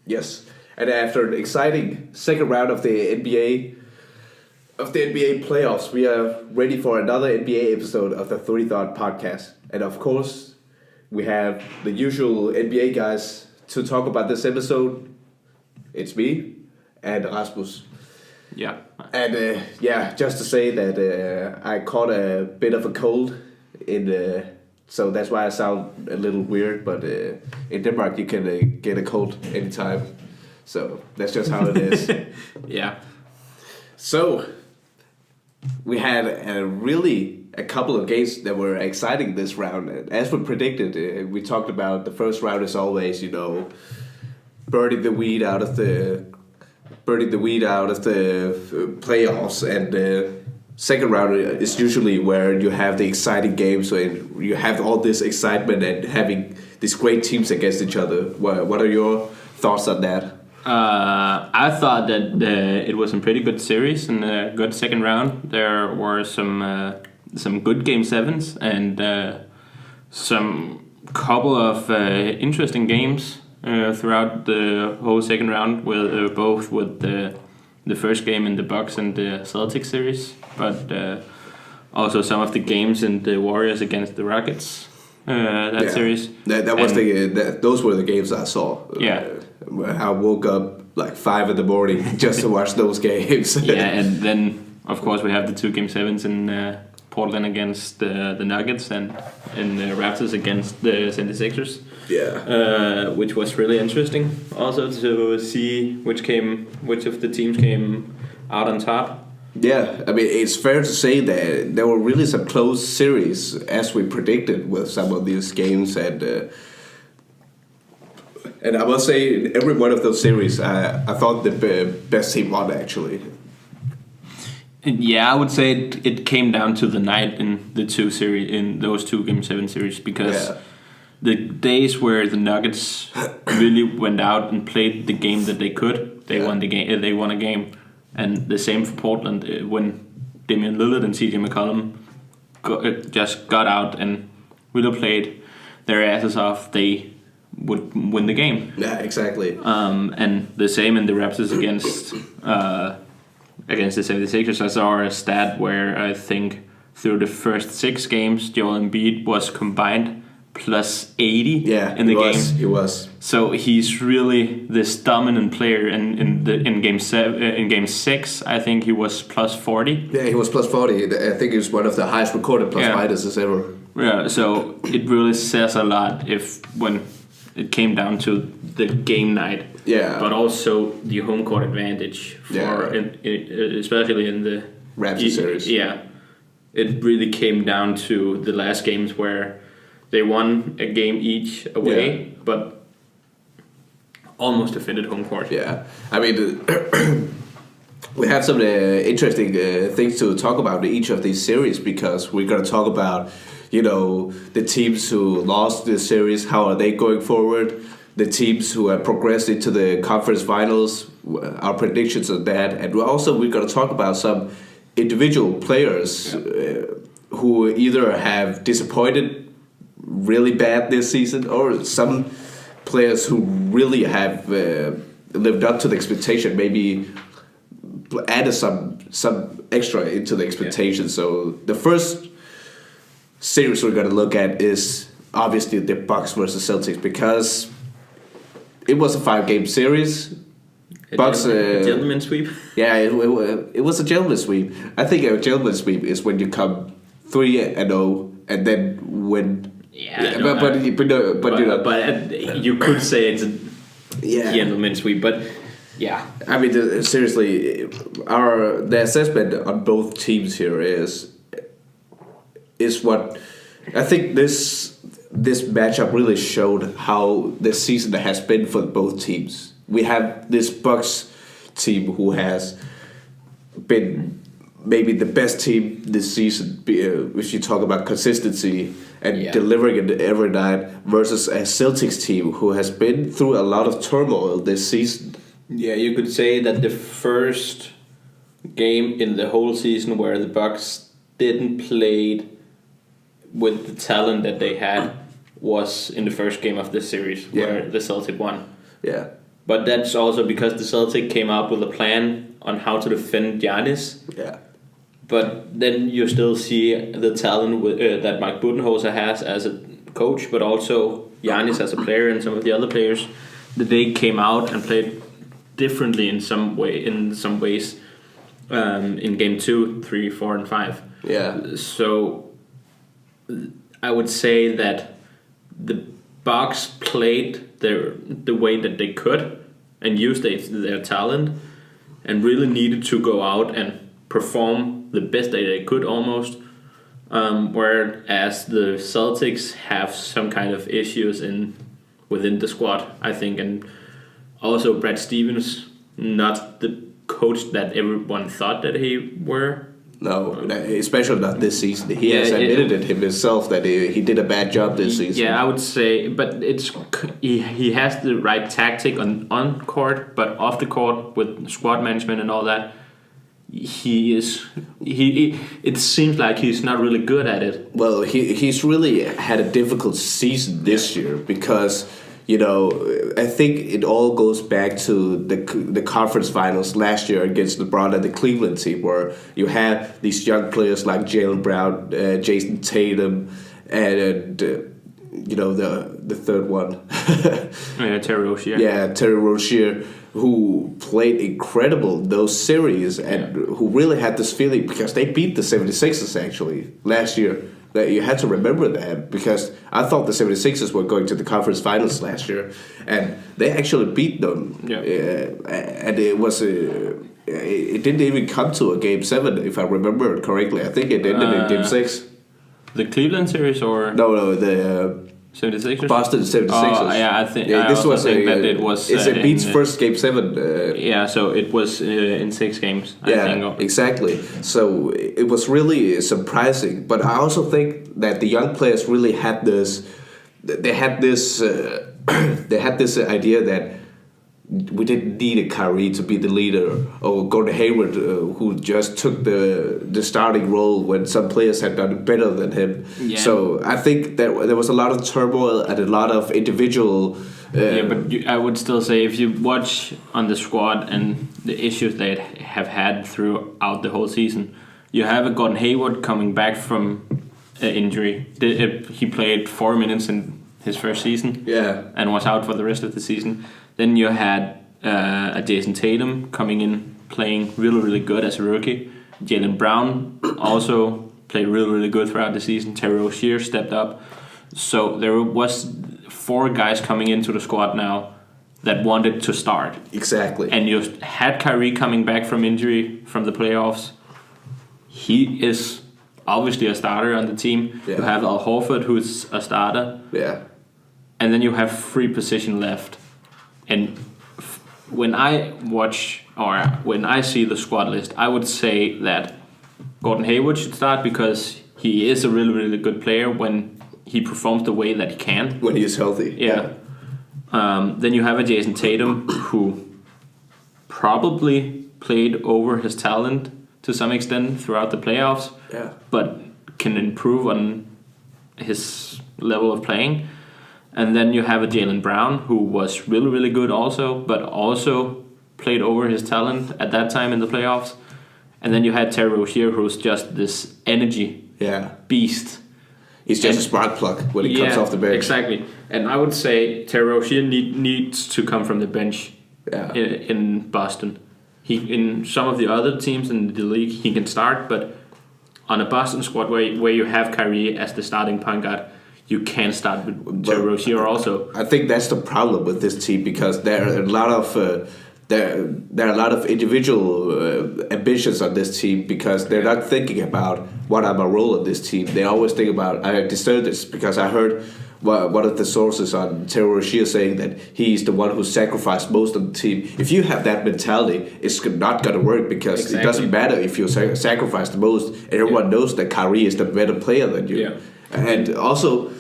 Yes, and after an exciting second round of the NBA playoffs, we are ready for another NBA episode of the 30 Thought podcast. And of course, we have the usual NBA guys to talk about this episode. It's me and Rasmus. Yeah. And just to say that I caught a bit of a cold so that's why I sound a little weird. But in Denmark, you can get a cold anytime. So that's just how it is. Yeah. So we had a couple of games that were exciting this round. As we predicted, we talked about the first round is always, burning the weed out of the playoffs, and the second round is usually where you have the exciting games, where you have all this excitement and having these great teams against each other. What are your thoughts on that? I thought that it was a pretty good series and a good second round. There were some good game sevens and some couple of interesting games throughout the whole second round, with both with the first game in the Bucks and the Celtics series, but also some of the games in the Warriors against the Rockets series. Those were the games I saw. Yeah. I woke up like 5 in the morning just to watch those games. Yeah, and then of course we have the 2 game sevens in Portland against the Nuggets and the Raptors against the 76ers. Yeah. Which was really interesting. Also to see which of the teams came out on top. Yeah, I mean, it's fair to say that there were really some close series, as we predicted, with some of these games, and I must say, in every one of those series, I thought the best team won, actually. Yeah, I would say it came down to the night in those 2 game 7 series, because the days where the Nuggets really went out and played the game that they could, they won the game. They won a game, and the same for Portland when Damian Lillard and CJ McCollum just got out and really played their asses off. They would win the game. Yeah, exactly. And the same in the Raptors against the 76ers. I saw a stat where I think through the first 6 games, Joel Embiid was combined plus 80 in the game. He was. So he's really this dominant player. And in game 6, I think he was plus 40. Yeah, he was plus 40. I think he was one of the highest recorded plus minuses ever. Yeah, so it really says a lot when it came down to the game night. Yeah. But also the home court advantage especially in the Raptors series. Yeah. It really came down to the last games where they won a game each away, but almost defended home court. Yeah. I mean, we have some interesting things to talk about in each of these series, because we're going to talk about the teams who lost this series, how are they going forward? The teams who have progressed into the conference finals, our predictions of that. And we're going to talk about some individual players who either have disappointed really bad this season, or some players who really have lived up to the expectation, maybe added some extra into the expectation. So the first series we're going to look at is obviously the Bucks versus Celtics, because it was a 5-game series. Bucks gentleman sweep. Yeah, it was a gentleman sweep. I think a gentleman sweep is when you come 3-0 and then win. Yeah, but you could say it's a gentleman sweep, but yeah. I mean, seriously, the assessment on both teams here is what I think this matchup really showed how this season has been for both teams. We have this Bucks team who has been maybe the best team this season, if you talk about consistency and delivering it every night, versus a Celtics team who has been through a lot of turmoil this season. Yeah, you could say that the first game in the whole season where the Bucks didn't play with the talent that they had was in the first game of this series where the Celtics won. Yeah. But that's also because the Celtic came out with a plan on how to defend Giannis. Yeah. But then you still see the talent that Mike Budenholzer has as a coach, but also Giannis as a player and some of the other players. That they came out and played differently in some ways in game 2, 3, 4, and 5. Yeah. So I would say that the Bucks played the way that they could and used their talent and really needed to go out and perform the best that they could almost. Whereas the Celtics have some kind of issues within the squad, I think, and also Brad Stevens, not the coach that everyone thought that he were. No, especially not this season. He has admitted it himself that he did a bad job this season. Yeah, I would say, but he has the right tactic on court, but off the court with squad management and all that, it seems like he's not really good at it. Well, he's really had a difficult season this year because, you know, I think it all goes back to the conference finals last year against LeBron and the Cleveland team, where you have these young players like Jaylen Brown, Jason Tatum, and you know the third one, Terry Rozier. Yeah, Terry Rozier, who played incredible those series and who really had this feeling because they beat the 76ers actually last year. That you had to remember that because I thought the 76ers were going to the conference finals last year and they actually beat them. Yeah. And it was it didn't even come to a game 7 if I remember it correctly. I think it ended in game 6. The Cleveland series or no the 76ers? Boston 76ers. Oh, yeah, I think this was that it was. It's a Beats first game 7. So it was in 6 games. I think. Exactly. So it was really surprising, but I also think that the young players really had this. They had this. They had this idea that we didn't need a Kyrie to be the leader, or Gordon Hayward, who just took the starting role when some players had done better than him. Yeah. So I think that there was a lot of turmoil and a lot of individual. But I would still say if you watch on the squad and the issues they have had throughout the whole season, you have a Gordon Hayward coming back from an injury. He played 4 minutes in his first season. Yeah. And was out for the rest of the season. Then you had a Jason Tatum coming in, playing really, really good as a rookie. Jaylen Brown also played really, really good throughout the season. Terry Rozier stepped up. So there was 4 guys coming into the squad now that wanted to start. Exactly. And you had Kyrie coming back from injury from the playoffs. He is obviously a starter on the team. Yeah. You have Al Horford, who's a starter. Yeah. And then you have 3 positions left. And when I watch or when I see the squad list, I would say that Gordon Hayward should start because he is a really, really good player when he performs the way that he can. When he is healthy. Yeah. Then you have a Jason Tatum who probably played over his talent to some extent throughout the playoffs. Yeah. But can improve on his level of playing. And then you have a Jaylen Brown who was really, really good also, but also played over his talent at that time in the playoffs. And then you had Terry Rozier, who's just this energy beast. He's just a spark plug when he comes off the bench. Exactly. And I would say Terry Rozier needs to come from the bench in Boston. In some of the other teams in the league, he can start, but on a Boston squad where you have Kyrie as the starting point guard, you can start with Terry Rozier also. I think that's the problem with this team because there are a lot of there are a lot of individual ambitions on this team because they're not thinking about what are my role in this team. They always think about I deserve this because I heard one of the sources on Terry Rozier saying that he's the one who sacrificed most of the team. If you have that mentality, it's not going to work because it doesn't matter if you sacrifice the most. Everyone knows that Kyrie is the better player than you. Yeah. And also,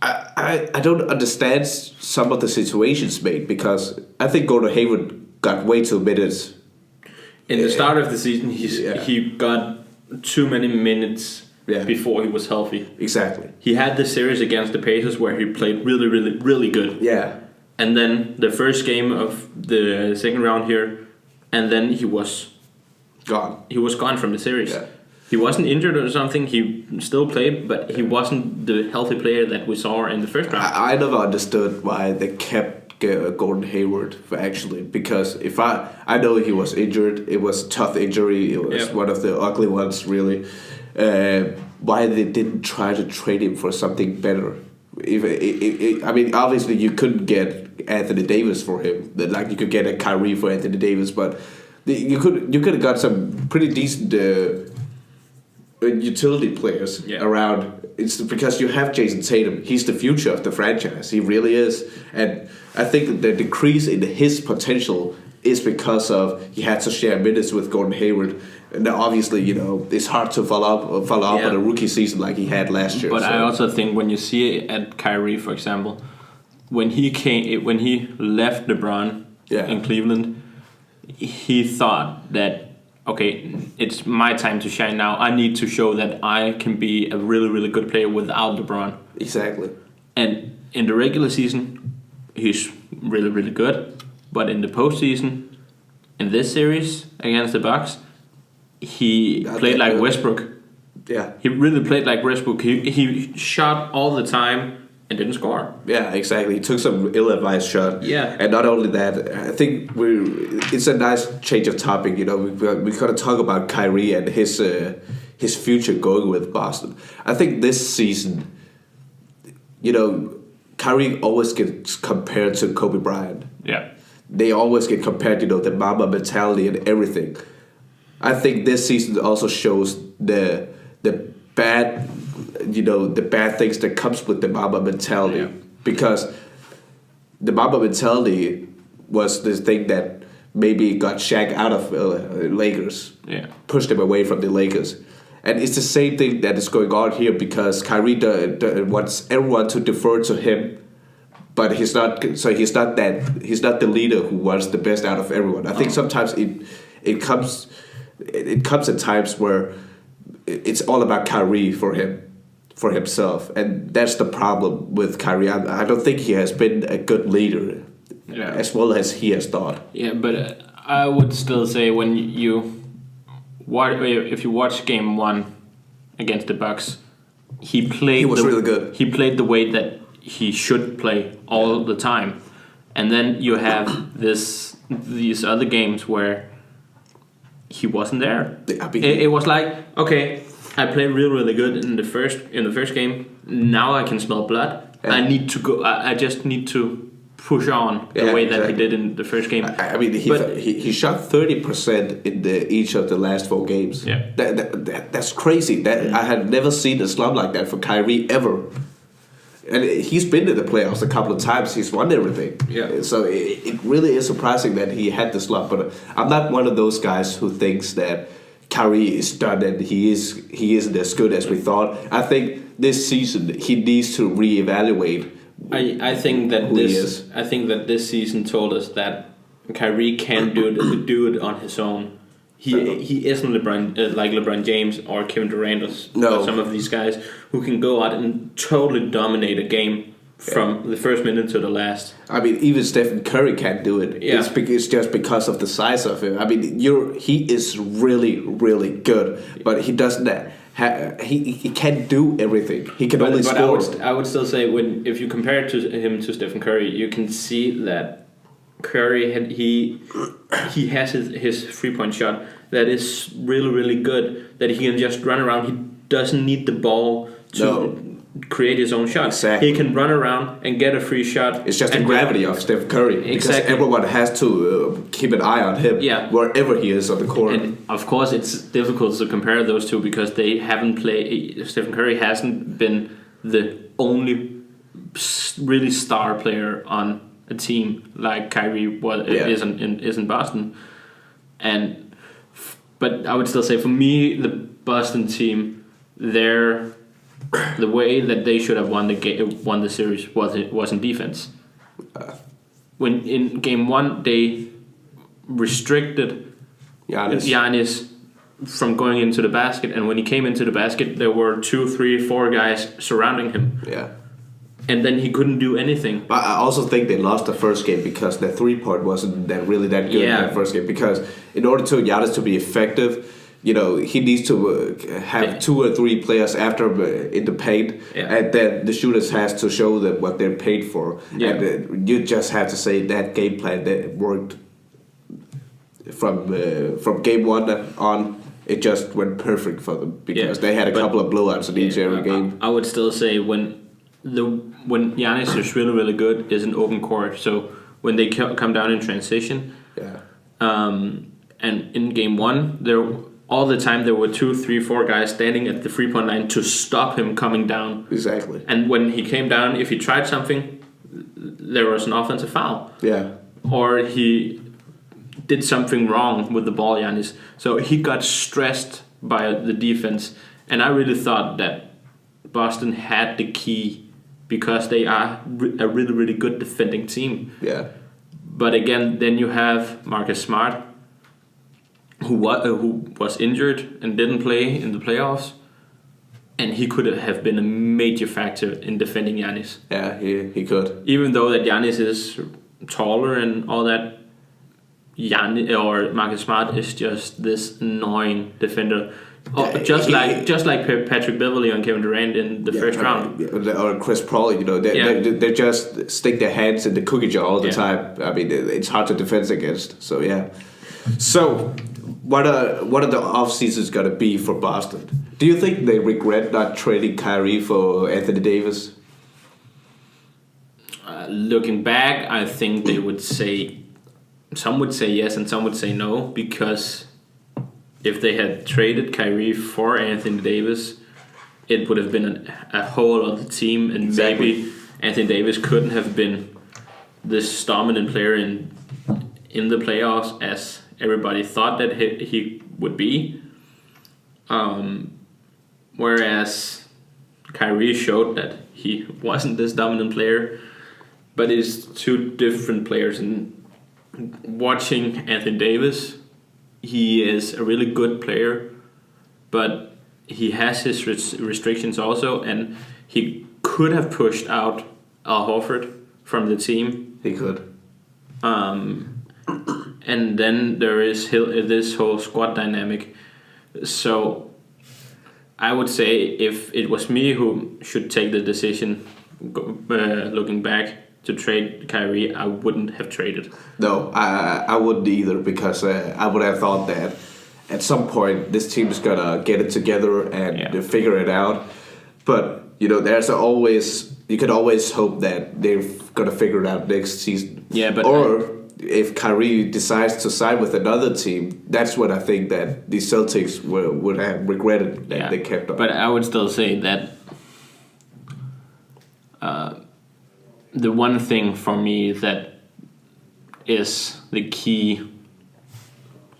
I don't understand some of the situations made because I think Gordon Hayward got way too minutes. In the start of the season, he got too many minutes before he was healthy. Exactly. He had the series against the Pacers where he played really, really, really good. Yeah. and then the first game of the second round here, and then he was gone. He was gone from the series. Yeah. He wasn't injured or something. He still played, but he wasn't the healthy player that we saw in the first round. I never understood why they kept Gordon Hayward actually, because if I know he was injured, it was a tough injury. It was one of the ugly ones, really. Why they didn't try to trade him for something better? I mean, obviously you couldn't get Anthony Davis for him. Like you could get a Kyrie for Anthony Davis, but you could have got some pretty decent utility players around. It's because you have Jason Tatum. He's the future of the franchise. He really is. And I think that the decrease in his potential is because of he had to share minutes with Gordon Hayward. And obviously, it's hard to follow up on a rookie season like he had last year. But I also think when you see it at Kyrie, for example, when he left LeBron in Cleveland, he thought that, okay, it's my time to shine now. I need to show that I can be a really, really good player without LeBron. Exactly. And in the regular season, he's really, really good. But in the postseason, in this series against the Bucks, he played like Westbrook. Yeah. He really played like Westbrook. He shot all the time and didn't score. Yeah, exactly. He took some ill-advised shot. Yeah. And not only that, I think it's a nice change of topic. We got to talk about Kyrie and his future going with Boston. I think this season, Kyrie always gets compared to Kobe Bryant. Yeah. They always get compared, the Mamba mentality and everything. I think this season also shows the bad, the bad things that comes with the Mamba mentality, because the Mamba mentality was this thing that maybe got Shaq out of Lakers, pushed him away from the Lakers, and it's the same thing that is going on here because Kyrie wants everyone to defer to him. But he's not the leader who wants the best out of everyone. I think sometimes it comes at times where it's all about Kyrie for himself, and that's the problem with Kyrie. I don't think he has been a good leader as well as he has thought. Yeah, but I would still say if you watch Game 1 against the Bucks, he was really good. He played the way that he should play all the time, and then you have these other games where he wasn't there. It was like, okay, I played really good in the first game. Now I can smell blood. I need to go. I just need to push on the way that he did in the first game. I mean, he shot 30% in each of the last 4 games. Yeah, that's crazy. I had never seen a slump like that for Kyrie ever. And he's been to the playoffs a couple of times. He's won everything. Yeah. So it really is surprising that he had this slump. But I'm not one of those guys who thinks that Kyrie is done and he isn't as good as we thought. I think this season he needs to reevaluate. I think that this season told us that Kyrie can't do it on his own. He isn't like LeBron James or Kevin Durant or some of these guys who can go out and totally dominate a game from the first minute to the last. I mean, even Stephen Curry can't do it. Yeah. It's just because of the size of him. I mean, he is really, really good, but he doesn't. He can't do everything. He can only score. I would still say if you compare him to Stephen Curry, you can see that Curry he has his 3-point shot that is really, really good, that he can just run around. He doesn't need the ball to create his own shot. Exactly. He can run around and get a free shot. It's just the gravity of Steph Curry. Because everyone has to keep an eye on him wherever he is on the court. And of course, it's difficult to compare those two because they haven't played. Stephen Curry hasn't been the only really star player on a team like Kyrie is in Boston. But I would still say, for me, the Boston team, the way that they should have won the series was in defense. When in Game 1 they restricted Giannis from going into the basket, and when he came into the basket, there were 2, 3, 4 guys surrounding him. Yeah. and then he couldn't do anything. I also think they lost the first game because the 3-point wasn't really that good in that first game. Because in order to Giannis to be effective, he needs to have 2 or 3 players after him in the paint, and then the shooters has to show them what they're paid for. Yeah. And you just have to say that game plan that worked from game 1 on. It just went perfect for them because they had a couple of blowouts in each every game. I would still say when Giannis is really, really good is an open court. So when they come down in transition, and in game 1, all the time there were 2, 3, 4 guys standing at the 3-point line to stop him coming down. Exactly. And when he came down, if he tried something, there was an offensive foul. Yeah. Or he did something wrong with the ball, Giannis. So he got stressed by the defense. And I really thought that Boston had the key because they are a really, really good defending team. Yeah. But again, then you have Marcus Smart, who was injured and didn't play in the playoffs. And he could have been a major factor in defending Giannis. Yeah, he could. Even though that Giannis is taller and all that, Marcus Smart is just this annoying defender. Just like Patrick Beverley and Kevin Durant in the first round. Or Chris Paul, they just stick their hands in the cookie jar all the time. I mean, it's hard to defend against. So, yeah. So, what are the off seasons going to be for Boston? Do you think they regret not trading Kyrie for Anthony Davis? Looking back, I think they would say, some would say yes and some would say no, because if they had traded Kyrie for Anthony Davis, it would have been a whole other team, and maybe Anthony Davis couldn't have been this dominant player in the playoffs as everybody thought that he would be. Whereas Kyrie showed that he wasn't this dominant player, but it's 2 different players. And watching Anthony Davis, he is a really good player, but he has his restrictions also, and he could have pushed out Al Horford from the team. He could. And then there is this whole squad dynamic. So I would say if it was me who should take the decision, looking back, to trade Kyrie, I wouldn't have traded. No, I wouldn't either, because I would have thought that at some point this team is gonna get it together and figure it out. But there's always, you can always hope that they're gonna figure it out next season. Yeah, but if Kyrie decides to sign with another team, that's what I think that the Celtics would have regretted that they kept up. But I would still say that the one thing for me that is the key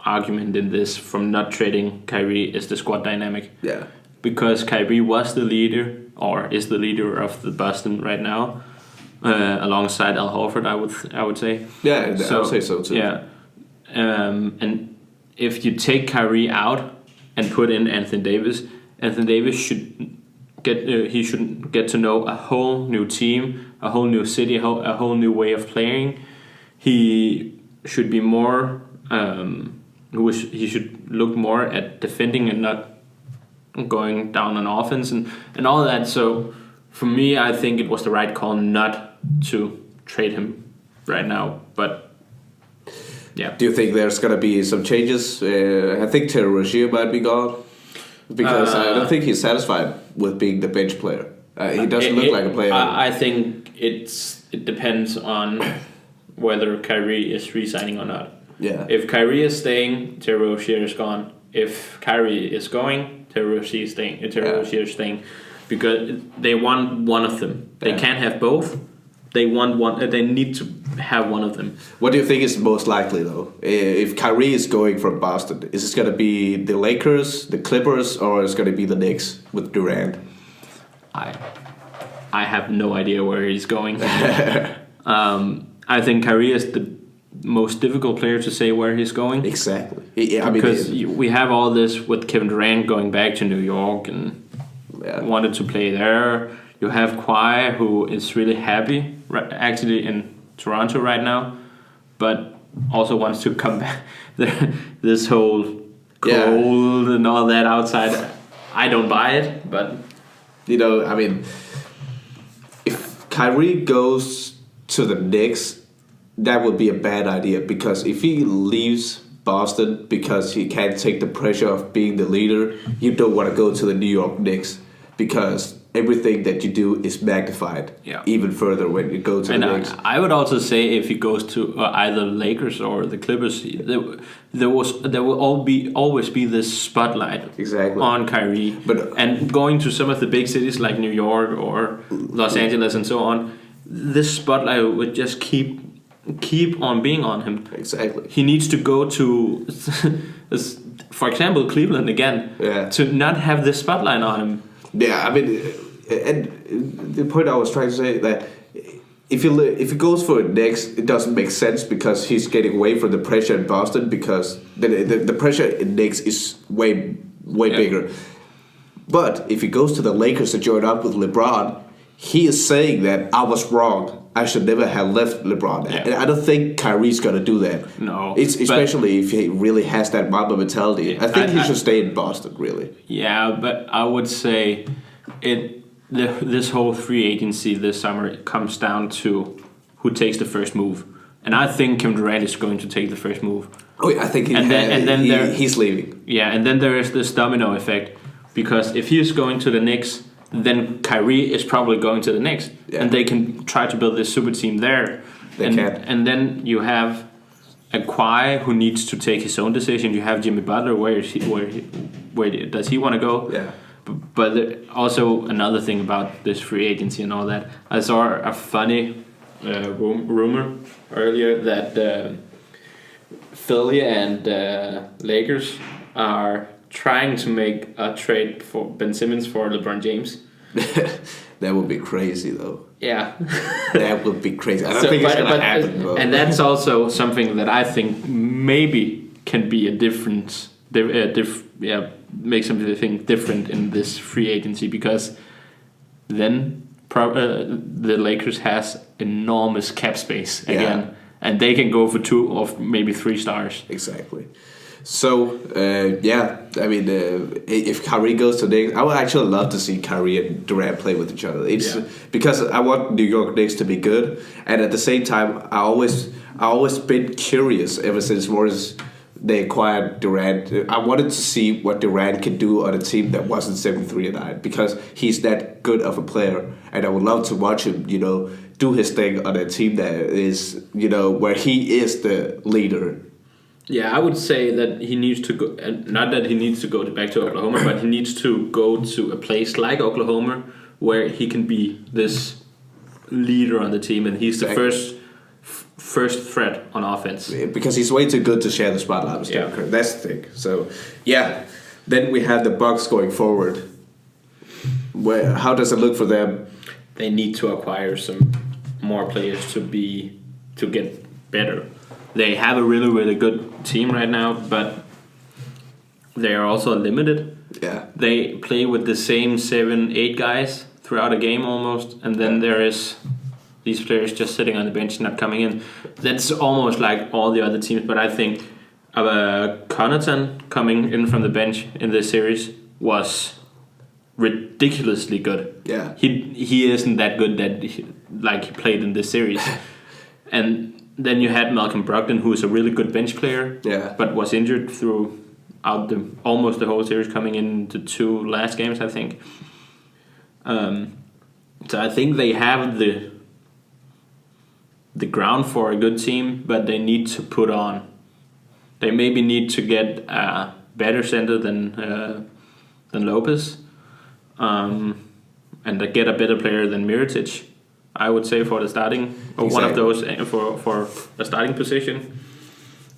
argument in this from not trading Kyrie is the squad dynamic. Yeah. Because Kyrie was the leader, or is the leader of the Boston right now, alongside Al Horford, I would say. Yeah, I would say so too. Yeah. And if you take Kyrie out and put in Anthony Davis should get to know a whole new team, a whole new city, a whole new way of playing. He should be more. He should look more at defending and not going down on offense and all that. So for me, I think it was the right call not to trade him right now. But yeah. Do you think there's gonna be some changes? I think Terry Rozier might be gone, because I don't think he's satisfied with being the bench player. He doesn't look like a player. I think it depends on whether Kyrie is re-signing or not. Yeah. If Kyrie is staying, Terry Rozier is gone. If Kyrie is going, Terry Rozier is staying. Rozier is staying, because they want one of them. They can't have both. They want one. They need to have one of them. What do you think is most likely, though? If Kyrie is going from Boston, is it going to be the Lakers, the Clippers, or is it going to be the Knicks with Durant? I have no idea where he's going. I think Kyrie is the most difficult player to say where he's going. Exactly. Because we have all this with Kevin Durant going back to New York and wanted to play there. You have Kawhi, who is really happy actually in Toronto right now, but also wants to come back. This whole cold and all that outside, I don't buy it. But I mean, if Kyrie goes to the Knicks, that would be a bad idea, because if he leaves Boston because he can't take the pressure of being the leader, you don't want to go to the New York Knicks, because everything that you do is magnified even further when you go to the Knicks. I would also say if he goes to either Lakers or the Clippers, there will always be this spotlight on Kyrie. And going to some of the big cities like New York or Los Angeles and so on, this spotlight would just keep on being on him. Exactly. He needs to go to, for example, Cleveland again, to not have this spotlight on him. Yeah, I mean, and the point I was trying to say that if he goes for it next, it doesn't make sense, because he's getting away from the pressure in Boston, because the pressure in Knicks is way bigger. But if he goes to the Lakers to join up with LeBron, he is saying that I was wrong. I should never have left LeBron. Yeah. And I don't think Kyrie's going to do that. No. Especially if he really has that Mamba mentality. I think he should stay in Boston, really. Yeah, but I would say this whole free agency this summer comes down to who takes the first move. And I think Kevin Durant is going to take the first move. Oh, yeah, I think he's leaving. Yeah, and then there is this domino effect. Because if he's going to the Knicks, then Kyrie is probably going to the Knicks, and they can try to build this super team there. And then you have a Kawhi who needs to take his own decision. You have Jimmy Butler. Where does he want to go? Yeah. But also another thing about this free agency and all that, I saw a funny rumor earlier that Philly and Lakers are trying to make a trade for Ben Simmons for LeBron James. That would be crazy, though. Yeah. That would be crazy. I don't think it's going to happen, bro. And that's also something that I think maybe can be a difference. Make something different in this free agency, because then the Lakers has enormous cap space again, and they can go for 2 or maybe 3 stars. Exactly. So, I mean, if Kyrie goes to Knicks, I would actually love to see Kyrie and Durant play with each other. Because I want New York Knicks to be good, and at the same time, I always been curious ever since they acquired Durant. I wanted to see what Durant could do on a team that wasn't 73-9, because he's that good of a player, and I would love to watch him, do his thing on a team that is, where he is the leader. Yeah, I would say that he needs to go, not that he needs to go back to Oklahoma, but he needs to go to a place like Oklahoma where he can be this leader on the team, and he's the first threat on offense. Because he's way too good to share the spotlight with Steph Curry. That's the thing. So, then we have the Bucks going forward. How does it look for them? They need to acquire some more players to get better. They have a really, really good team right now, but they are also limited. Yeah. They play with the same 7-8 guys throughout a game almost, and then there is these players just sitting on the bench, not coming in. That's almost like all the other teams, but I think Connaughton coming in from the bench in this series was ridiculously good. Yeah. He isn't that good like he played in this series. And then you had Malcolm Brogdon, who is a really good bench player, but was injured throughout almost the whole series, coming into 2 last games, I think. So I think they have the ground for a good team, but they need to put on. They maybe need to get a better center than Lopez, and get a better player than Mirotic, I would say, for the starting, or one of those for a starting position.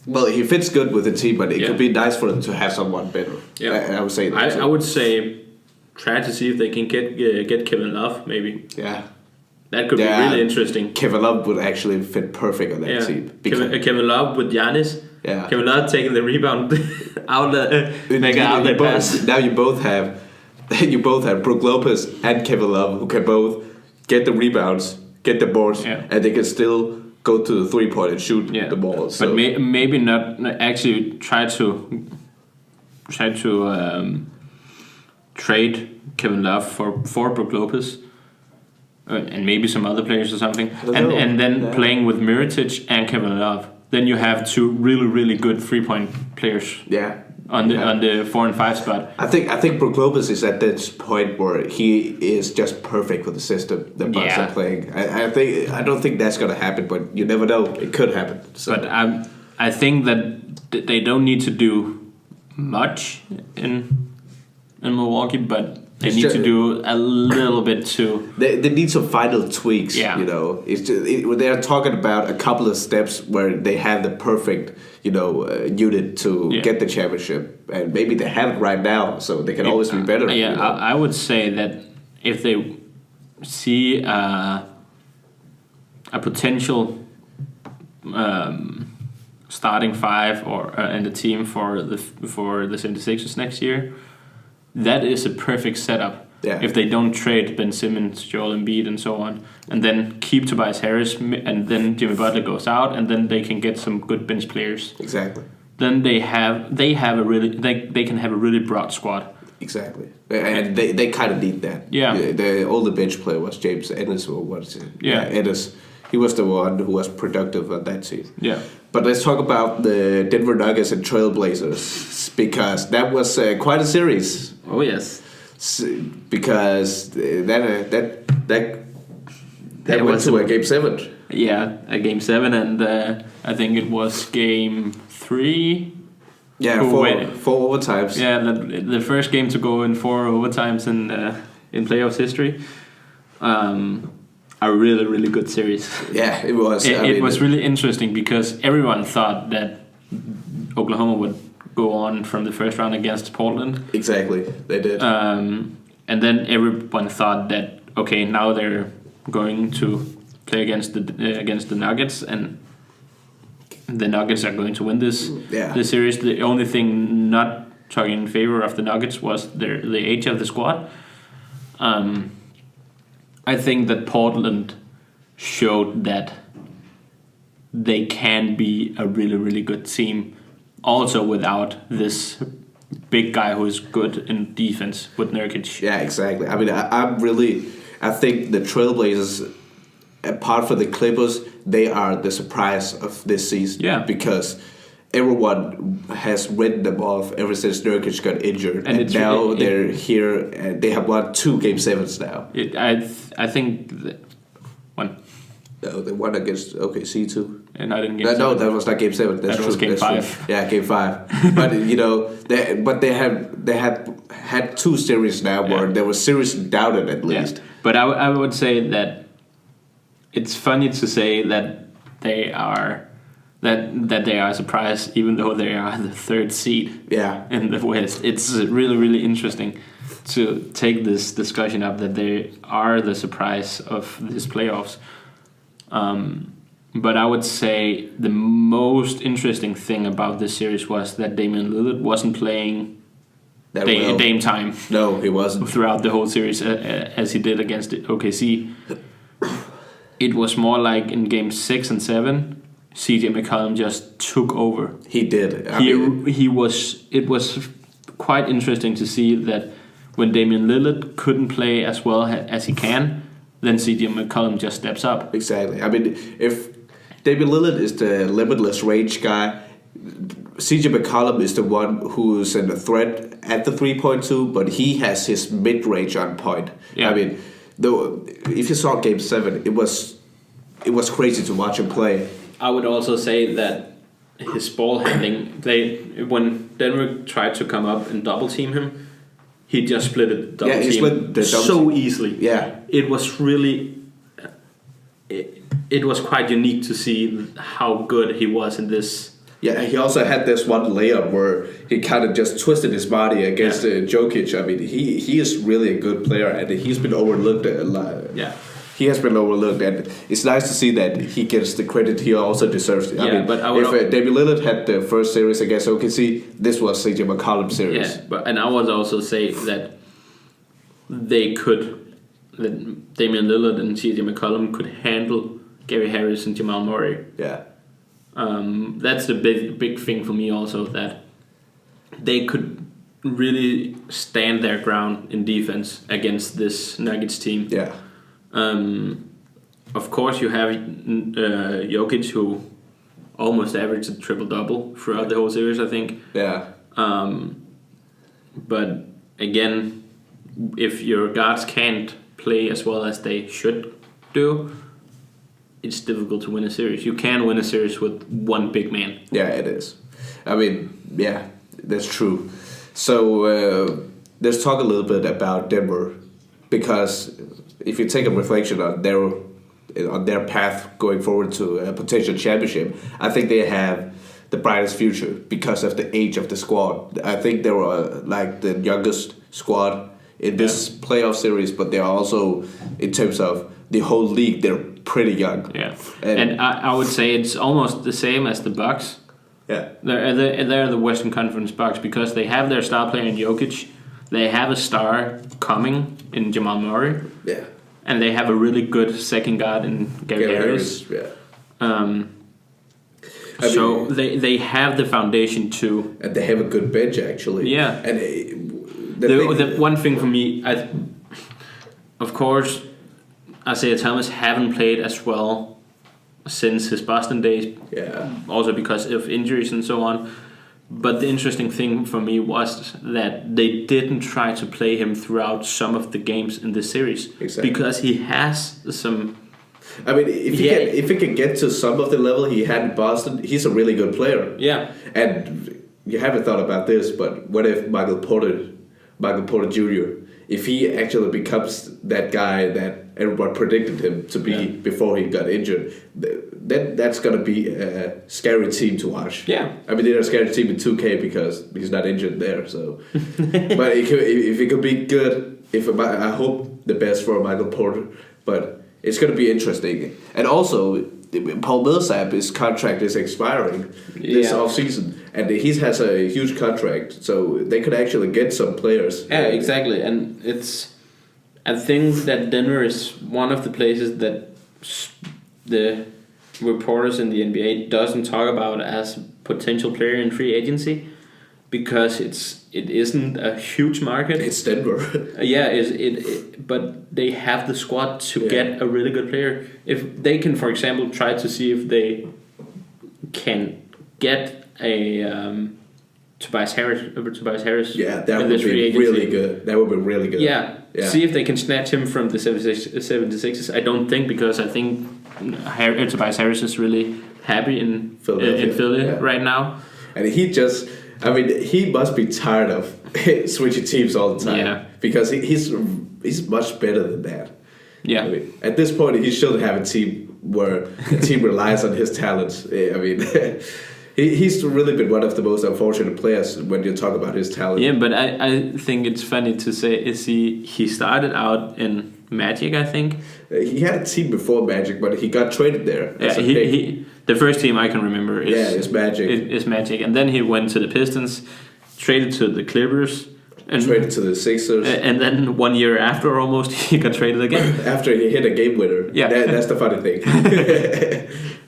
Well, he fits good with the team, but it could be nice for them to have someone better. Yeah, I would say that. I would say try to see if they can get Kevin Love, maybe. Yeah. That could be really interesting. Kevin Love would actually fit perfect on that team. Kevin Love with Giannis. Yeah. Kevin Love taking the rebound outlet pass. Now you both have you both have Brook Lopez and Kevin Love who can both get the rebounds, get the boards, and they can still go to the 3-point and shoot the ball. So. But maybe not actually try to trade Kevin Love for Brook Lopez. And maybe some other players or something, and then playing with Mirotic and Kevin Love, then you have two really, really good 3-point players. Yeah. On the 4 and 5 spot. I think Brook Lopez is at this point where he is just perfect for the system the Bucks are playing. I don't think that's gonna happen, but you never know. It could happen. So. But I think that they don't need to do much in Milwaukee, but they need to do a little bit too. They need some final tweaks. Yeah. You know, it's just, they're talking about a couple of steps where they have the perfect, unit to get the championship, and maybe they have it right now, so they can always be better. Yeah, I would say that if they see a potential starting 5 and the team for the 76ers next year, that is a perfect setup. Yeah. If they don't trade Ben Simmons, Joel Embiid, and so on, and then keep Tobias Harris, and then Jimmy Butler goes out, and then they can get some good bench players. Exactly. Then they can have a really broad squad. Exactly, and they kind of need that. Yeah. The older bench player was James Ennis, or what is it? Yeah, Ennis. He was the one who was productive on that team. Yeah. But let's talk about the Denver Nuggets and Trailblazers, because that was quite a series. Oh yes. Because that went to a Game 7. Yeah, a Game 7, and I think it was Game 3. Yeah, four overtimes. Yeah, the first game to go in 4 overtimes in playoffs history. A really, really good series. Yeah, it was. It was really interesting because everyone thought that Oklahoma would go on from the first round against Portland. Exactly, they did. And then everyone thought that, okay, now they're going to play against the Nuggets, and the Nuggets are going to win this series. The only thing not talking in favor of the Nuggets was the age of the squad. I think that Portland showed that they can be a really, really good team also without this big guy who is good in defense with Nurkic. Yeah, exactly. I mean, I think the Trailblazers, apart from the Clippers, they are the surprise of this season. Yeah. Because everyone has written them off ever since Nurkic got injured, and now they're here. And they have won 2 Game 7s now. I think one. No, they won against OKC too. And I didn't. No, that was not Game 7. That's that true. was Game 5. True. Yeah, Game 5. But they have had 2 series now where there was series doubted at least. Yeah. But I would say that it's funny to say that they are. That they are a surprise, even though they are the 3rd seed in the West. It's really, really interesting to take this discussion up that they are the surprise of this playoffs. But I would say the most interesting thing about this series was that Damian Lillard wasn't playing Dame time. No, he wasn't. Throughout the whole series as he did against OKC. It was more like in Game 6 and 7, CJ McCollum just took over. He did. It was quite interesting to see that when Damian Lillard couldn't play as well as he can, then CJ McCollum just steps up. Exactly. I mean, if Damian Lillard is the limitless range guy, CJ McCollum is the one who's a threat at the 3-point too, but he has his mid-range on point. Yeah. I mean, though, if you saw Game 7, it was crazy to watch him play. I would also say that his ball handling, when Denver tried to come up and double team him, he just split a double team split the double team easily. Yeah, it was really, it was quite unique to see how good he was in this. Yeah, he also had this one layup where he kind of just twisted his body against Jokic. I mean, he is really a good player, and he's been overlooked a lot. Yeah. He has been overlooked, and it's nice to see that he gets the credit he also deserves. I mean, but if Damian Lillard had the first series against OKC, this was CJ McCollum's series. Yeah, and I would also say that that Damian Lillard and CJ McCollum could handle Gary Harris and Jamal Murray. Yeah. That's the big thing for me also, that they could really stand their ground in defense against this Nuggets team. Yeah. Of course, you have Jokic, who almost averaged a triple-double throughout the whole series, I think. Yeah. But again, if your guards can't play as well as they should do, it's difficult to win a series. You can win a series with one big man. Yeah, it is. I mean, yeah, that's true. So let's talk a little bit about Denver, because if you take a reflection on their path going forward to a potential championship, I think they have the brightest future because of the age of the squad. I think they were like the youngest squad in this playoff series, but they're also, in terms of the whole league, they're pretty young. Yeah, and I would say it's almost the same as the Bucks. Yeah, they're the Western Conference Bucks, because they have their star player in Jokic, they have a star coming in Jamal Murray, yeah, and they have a really good second guard in Gary Harris. Yeah. So they have the foundation too, and they have a good bench actually. Yeah, and the one thing for me, of course, Isaiah Thomas haven't played as well since his Boston days. Yeah. Also because of injuries and so on. But the interesting thing for me was that they didn't try to play him throughout some of the games in this series. Exactly. Because he has some... I mean, if he can get to some of the level he had in Boston, he's a really good player. Yeah. And you haven't thought about this, but what if Michael Porter Jr., if he actually becomes that guy that everyone predicted him to be before he got injured, then that's going to be a scary team to watch. Yeah. I mean, they're a scary team in 2K because he's not injured there. So, but if it could be good, I hope the best for Michael Porter, but it's going to be interesting. And also, Paul Millsap, his contract is expiring this offseason, and he has a huge contract, so they could actually get some players. Yeah, exactly. And I think that Denver is one of the places that the reporters in the NBA doesn't talk about as potential player in free agency, because it isn't a huge market. It's Denver. But they have the squad to get a really good player. If they can, for example, try to see if they can get a Tobias Harris. Yeah, that would be really good. That would be really good. Yeah. See if they can snatch him from the 76ers. I don't think, because I think Tobias Harris is really happy in Philly right now. And he must be tired of switching teams all the time, because he's much better than that. Yeah. I mean, at this point, he shouldn't have a team where the team relies on his talents. I mean, he's really been one of the most unfortunate players when you talk about his talent. Yeah, but I think it's funny to say, he started out in Magic, I think. He had a team before Magic, but he got traded there. Yeah, the first team I can remember is Magic. Is Magic, and then he went to the Pistons, traded to the Clippers, and traded to the Sixers, and then 1 year after, almost, he got traded again. After he hit a game winner. Yeah, that's the funny thing.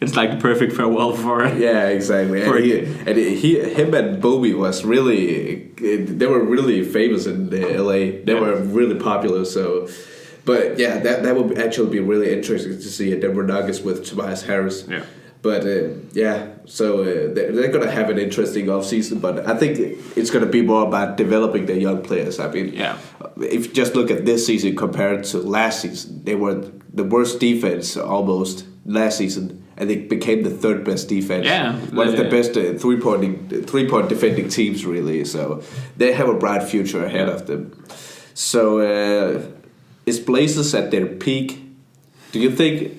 It's like the perfect farewell for it. Yeah, exactly. Him and Bobby was really, they were really famous in LA. They were really popular. So, but yeah, that would actually be really interesting to see a Denver Nuggets with Tobias Harris. Yeah. But so they're going to have an interesting offseason, but I think it's going to be more about developing the young players. I mean, if you just look at this season compared to last season, they were the worst defense almost last season, and they became the third best defense. Yeah, one of the best three-point defending teams, really. So they have a bright future ahead of them. So is Blazers at their peak? Do you think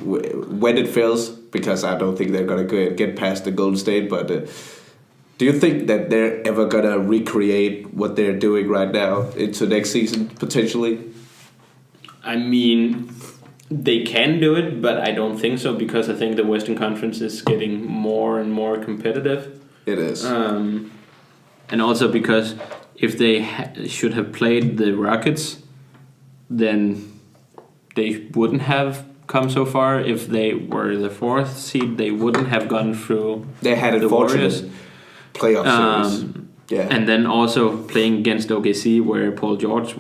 when it fails, because I don't think they're going to get past the Golden State, but do you think that they're ever going to recreate what they're doing right now into next season, potentially? I mean, they can do it, but I don't think so, because I think the Western Conference is getting more and more competitive. It is. And also because if they should have played the Rockets, then they wouldn't have come so far. If they were the 4th seed, they wouldn't have gone through. They had a the Warriors playoff series. Yeah, and then also playing against OKC, where Paul George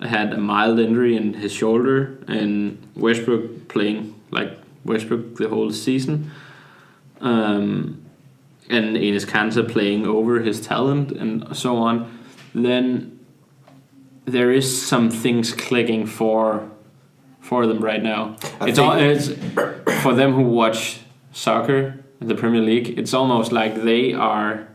had a mild injury in his shoulder, and Westbrook playing like Westbrook the whole season, and Enes Kanter playing over his talent and so on. Then there is some things clicking for them right now. It's for them who watch soccer, the Premier League. It's almost like they are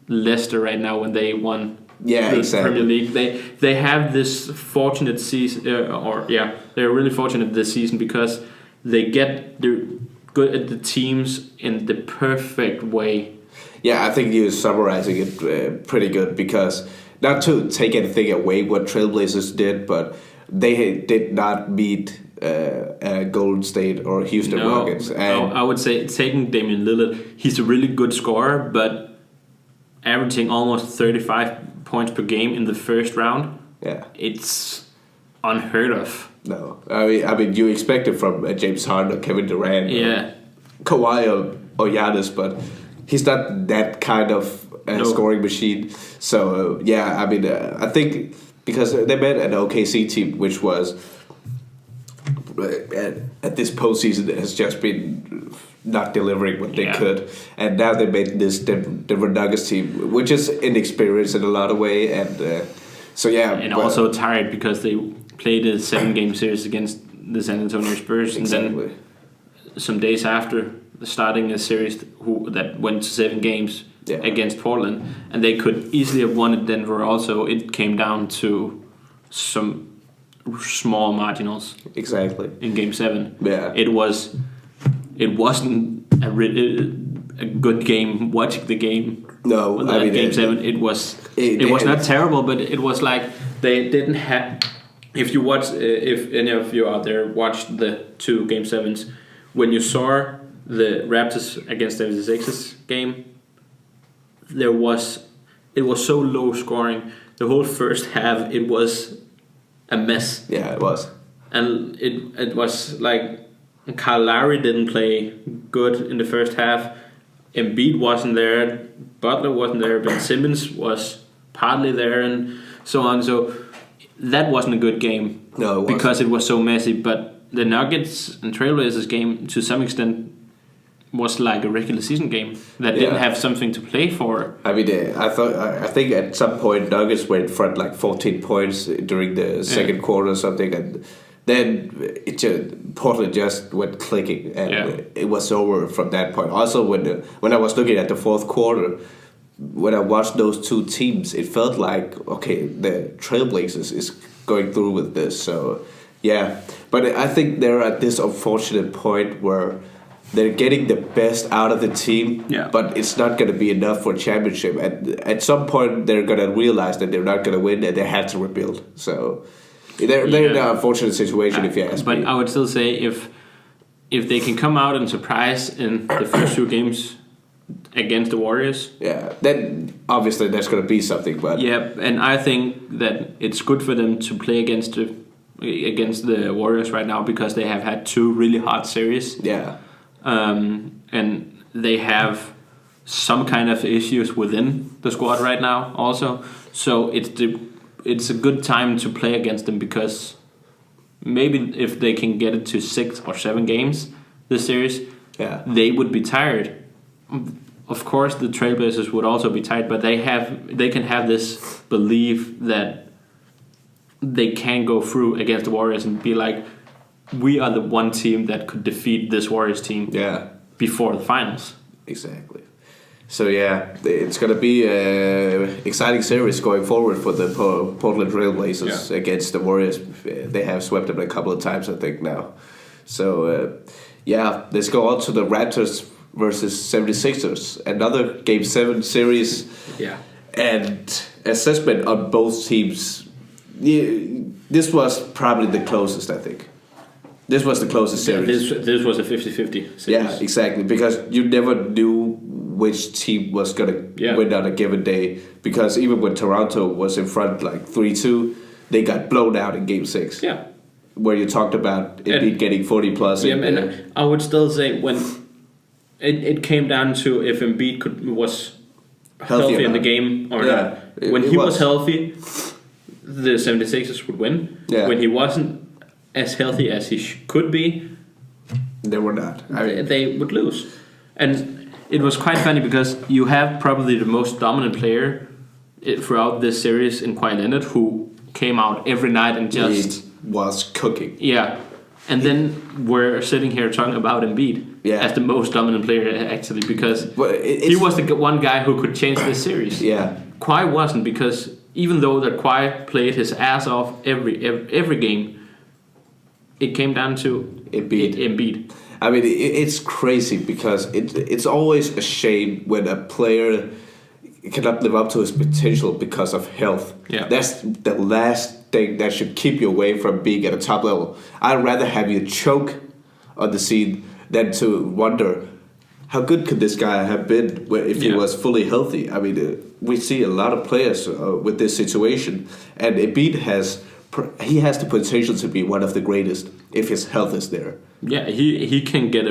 Leicester right now when they won the Premier League. They have this fortunate season, they're really fortunate this season because they get good at the teams in the perfect way. Yeah, I think you're summarizing it pretty good because not to take anything away what Trailblazers did, but they did not meet Golden State or Houston Rockets. And I would say taking Damian Lillard, he's a really good scorer, but averaging almost 35 points per game in the first round, it's unheard of. No, I mean you expect it from James Harden or Kevin Durant, Kawhi or Giannis, but he's not that kind of scoring machine. So I mean I think because they met an OKC team which was at this postseason has just been not delivering what they could, and now they made this Denver Nuggets team, which is inexperienced in a lot of way, and and also tired because they played a 7-game series against the San Antonio Spurs, and then some days after starting a series that went to 7 games against Portland, and they could easily have won at Denver. Also, it came down to some small marginals. Exactly. In Game 7, it wasn't a good game. Watching the game, Game 7, it was not terrible, but it was like they didn't have. If you watch, if any of you out there watched the 2 Game 7s, when you saw the Raptors against the 76ers game, it was so low scoring. The whole first half, it was a mess. Yeah, it was. And it was like Kyle Lowry didn't play good in the first half. Embiid wasn't there. Butler wasn't there. Ben Simmons was partly there and so on. So that wasn't a good game. No, it because it was so messy. But the Nuggets and Trailblazers game, to some extent, was like a regular season game that didn't have something to play for. I mean, I think at some point Nuggets were in front like 14 points during the second quarter or something, and then Portland just went clicking, and it was over from that point. Also, when I was looking at the fourth quarter, when I watched those 2 teams, it felt like the Trailblazers is going through with this. So but I think they're at this unfortunate point where they're getting the best out of the team, but it's not going to be enough for a championship. And at some point, they're going to realize that they're not going to win and they have to rebuild. So they're in an unfortunate situation, if you ask me. But I would still say if they can come out and surprise in the first 2 games against the Warriors, then obviously there's going to be something. But and I think that it's good for them to play against the Warriors right now because they have had 2 really hard series. And they have some kind of issues within the squad right now also. So it's a good time to play against them because maybe if they can get it to 6 or 7 games this series, they would be tired. Of course, the Trailblazers would also be tired, but they can have this belief that they can go through against the Warriors and be like, we are the one team that could defeat this Warriors team before the finals. Exactly. So it's going to be an exciting series going forward for the Portland Trailblazers against the Warriors. They have swept them a couple of times, I think, now. So, let's go on to the Raptors versus 76ers. Another Game 7 series. And assessment on both teams. This was probably the closest, I think. This was the closest series. This was a 50-50 series. Yeah, exactly. Because you never knew which team was going to Yeah. win on a given day. Because even when Toronto was in front like 3-2, they got blown out in Game 6. Yeah. Where you talked about Embiid getting 40 plus. Yeah, and I would still say when it came down to if Embiid was healthy in the game or not. When he was healthy, the 76ers would win. Yeah. When he wasn't as healthy as he could be, they were not. they would lose. And it was quite funny because you have probably the most dominant player throughout this series in Kawhi Leonard, who came out every night and just was cooking. Yeah. And then we're sitting here talking about Embiid as the most dominant player, actually, because he was the one guy who could change this series. Yeah. Kawhi wasn't, because even though that Kawhi played his ass off every game, it came down to Embiid. I mean, it's crazy because it's always a shame when a player cannot live up to his potential because of health. Yeah. That's the last thing that should keep you away from being at a top level. I'd rather have you choke on the scene than to wonder how good could this guy have been if he was fully healthy. I mean, we see a lot of players with this situation, and Embiid has the potential to be one of the greatest if his health is there. Yeah, he can get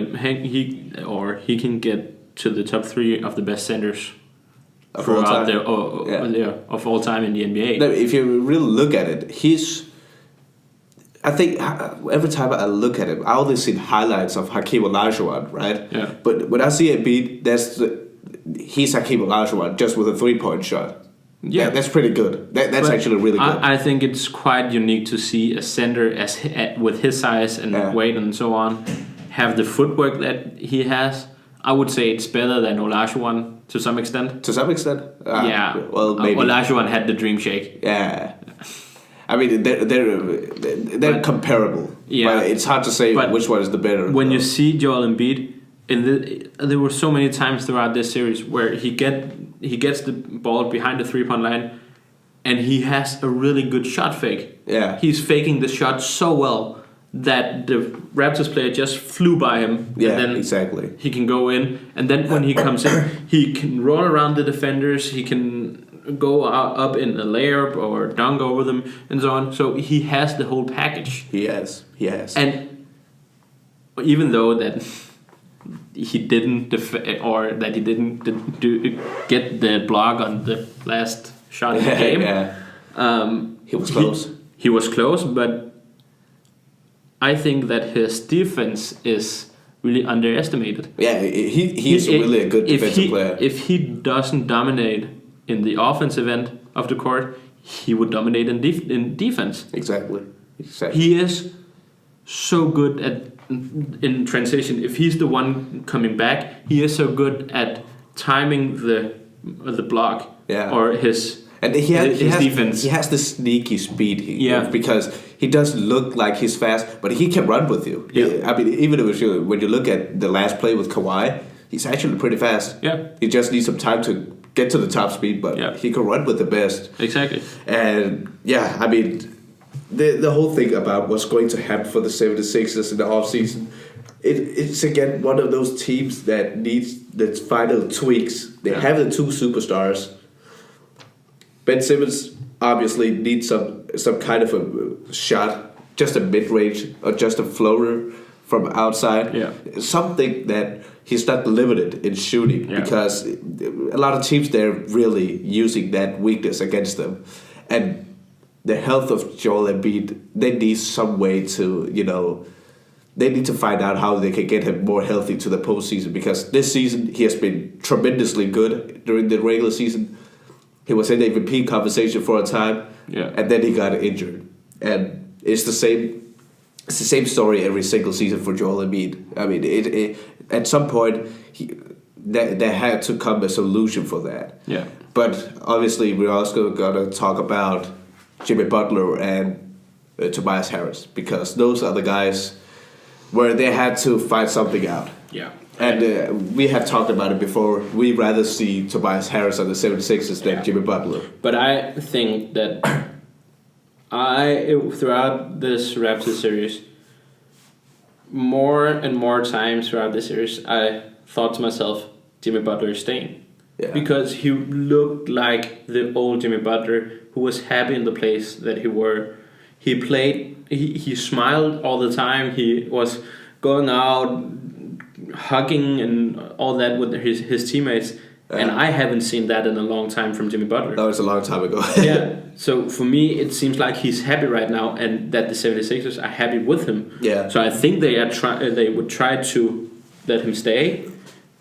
he can get to the top 3 of the best centers of all time. Of all time in the NBA. No, if you really look at it, I think every time I look at him, I only see highlights of Hakeem Olajuwon, right? Yeah. But when I see Embiid, he's Hakeem Olajuwon just with a 3-point shot. Yeah, that's pretty good. That's actually really good. I think it's quite unique to see a center with his size and weight and so on have the footwork that he has. I would say it's better than Olajuwon to some extent. To some extent? Well, maybe. Olajuwon had the dream shake. Yeah. I mean, they're comparable. Yeah. But it's hard to say which one is the better. When you see Joel Embiid, there were so many times throughout this series where he gets the ball behind the 3-point line and he has a really good shot fake. Yeah. He's faking the shot so well that the Raptors player just flew by him. Yeah, and then exactly. He can go in, and then when he comes in, he can roll around the defenders. He can go up in a layup or dunk over them and so on. So he has the whole package. He has. And even though that he didn't get the block on the last shot in the game, he was close. He was close, but I think that his defense is really underestimated. Yeah, he's really a good defensive player. If he doesn't dominate in the offensive end of the court, he would dominate in defense. Exactly. He is so good in transition. If he's the one coming back, he is so good at timing the block or his. And his defense. He has the sneaky speed. Because he doesn't look like he's fast, but he can run with you. Yeah. I mean, even when you look at the last play with Kawhi, he's actually pretty fast. Yeah. He just needs some time to get to the top speed, but he can run with the best. Exactly. And I mean, the whole thing about what's going to happen for the 76ers in the offseason, it's again one of those teams that needs the final tweaks. They have the 2 superstars. Ben Simmons obviously needs some kind of a shot, just a mid-range or just a floater from outside. Yeah. Something that he's not limited in shooting because a lot of teams, they're really using that weakness against them. And the health of Joel Embiid, they need some way to, they need to find out how they can get him more healthy to the postseason, because this season he has been tremendously good during the regular season. He was in the MVP conversation for a time, and then he got injured. And it's the same story every single season for Joel Embiid. I mean, at some point, there had to come a solution for that. Yeah. But obviously, we're also going to talk about Jimmy Butler and Tobias Harris, because those are the guys where they had to find something out. Yeah. And we have talked about it before. We'd rather see Tobias Harris on the 76ers than Jimmy Butler. But I think that throughout this Raptors series, more and more times throughout this series, I thought to myself, Jimmy Butler is staying. Yeah. Because he looked like the old Jimmy Butler who was happy in the place that he were. He played, he smiled all the time. He was going out, hugging and all that with his teammates. And I haven't seen that in a long time from Jimmy Butler. That was a long time ago. Yeah. So for me, it seems like he's happy right now and that the 76ers are happy with him. Yeah. So I think they would try to let him stay.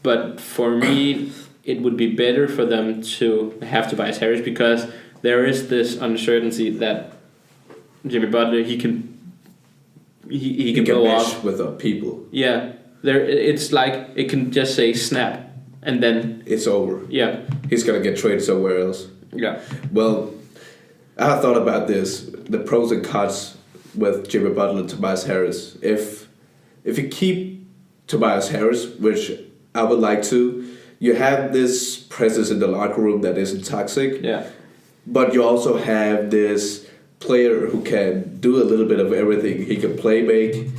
But for me, it would be better for them to have Tobias Harris because there is this uncertainty that Jimmy Butler, he can blow mesh off with people. Yeah. It's like it can just say snap. And then it's over. Yeah. He's gonna get traded somewhere else. Yeah. Well, I thought about this, the pros and cons with Jimmy Butler and Tobias Harris. If you keep Tobias Harris, which I would like to, you have this presence in the locker room that isn't toxic. Yeah. But you also have this player who can do a little bit of everything. He can play make,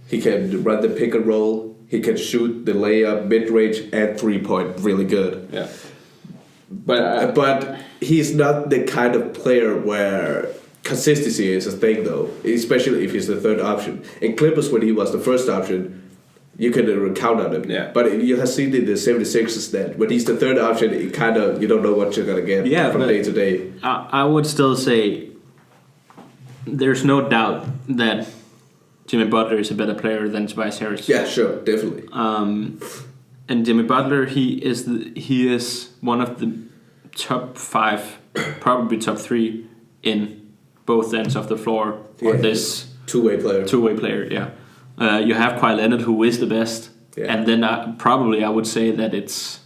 he can run the pick and roll, he can shoot the layup, mid-range, and three-point really good. Yeah. But he's not the kind of player where consistency is a thing, though, especially if he's the third option. In Clippers, when he was the first option, you can count on him. Yeah. But you have seen in the 76ers that when he's the third option, you don't know what you're going to get from day to day. I would still say there's no doubt that Jimmy Butler is a better player than Tobias Harris. Yeah, sure, definitely. And Jimmy Butler, he is one of the top 5, probably top 3 in both ends of the floor for this two-way player. Yeah, you have Kawhi Leonard, who is the best, and then I would say that it's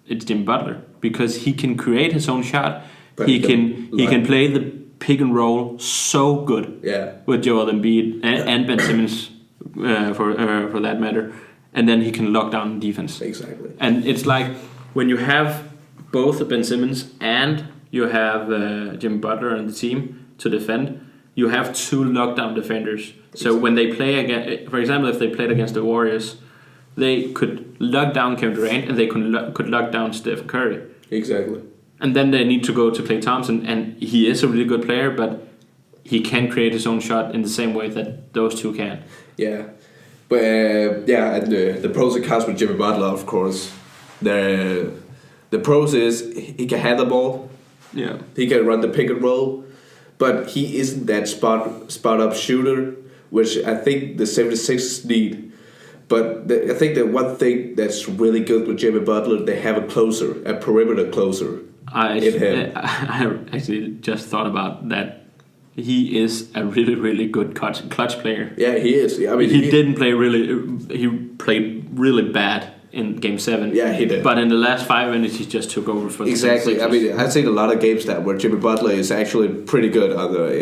Jimmy Butler because he can create his own shot. But he can play the pick and roll so good with Joel Embiid and Ben Simmons for that matter, and then he can lock down defense. Exactly. And it's like when you have both Ben Simmons and you have Jimmy Butler on the team to defend, you have 2 lockdown defenders. So when they play against, for example, if they played against the Warriors, they could lock down Kevin Durant and they could lock down Steph Curry. Exactly. And then they need to go to Klay Thompson, and he is a really good player, but he can create his own shot in the same way that those 2 can. Yeah. But and the pros and cons with Jimmy Butler, of course, the pros is he can handle the ball. Yeah. He can run the pick and roll, but he isn't that spot up shooter, which I think the 76ers need. But I think that one thing that's really good with Jimmy Butler, they have a perimeter closer. I actually just thought about that. He is a really, really good clutch player. Yeah, he is. I mean, he didn't play really. He played really bad in Game 7. Yeah, he did. But in the last 5 minutes, he just took over for the exactly. 76ers. I mean, I've seen a lot of games where Jimmy Butler is actually pretty good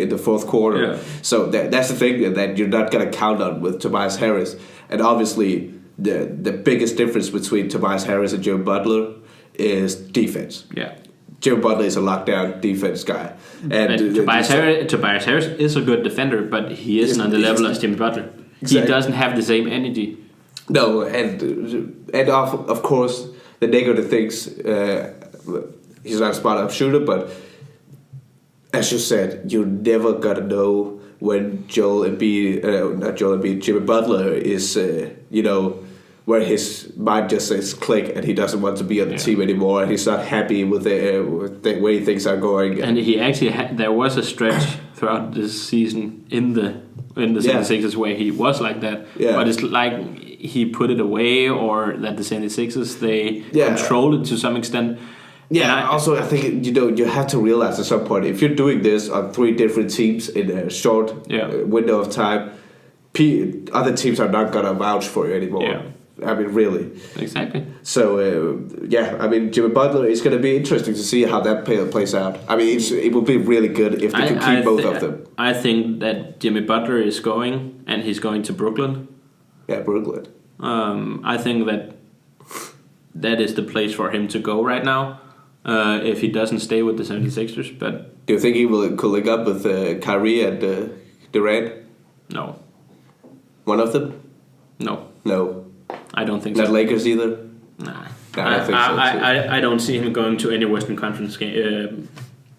in the fourth quarter. Yeah. So that's the thing that you're not gonna count on with Tobias Harris. And obviously, the biggest difference between Tobias Harris and Jimmy Butler is defense. Yeah. Jimmy Butler is a lockdown defense guy. And Tobias Harris is a good defender, but he isn't on the level as Jimmy Butler. Exactly. He doesn't have the same energy. No, and of course, the negative things, he's not a spot-up shooter, but as you said, you're never going to know when Jimmy Butler is, where his mind just says click and he doesn't want to be on the team anymore and he's not happy with the way things are going. And he actually there was a stretch throughout this season in the 76ers where he was like that. Yeah. But it's like he put it away or that the 76ers, they control it to some extent. Yeah, also I think you have to realize at some point if you're doing this on 3 different teams in a short window of time, other teams are not gonna vouch for you anymore. Yeah. I mean, really. Exactly. So I mean, Jimmy Butler. It's gonna be interesting to see how that plays out. I mean, it will be really good if they can keep both of them. I think that Jimmy Butler is going, and he's going to Brooklyn. Yeah, Brooklyn. I think that is the place for him to go right now. If he doesn't stay with the 76ers, but do you think he could link up with Kyrie and Durant? No. One of them? No. No. I don't think Not so. Lakers either? Nah. I think so too. I don't see him going to any Western Conference game,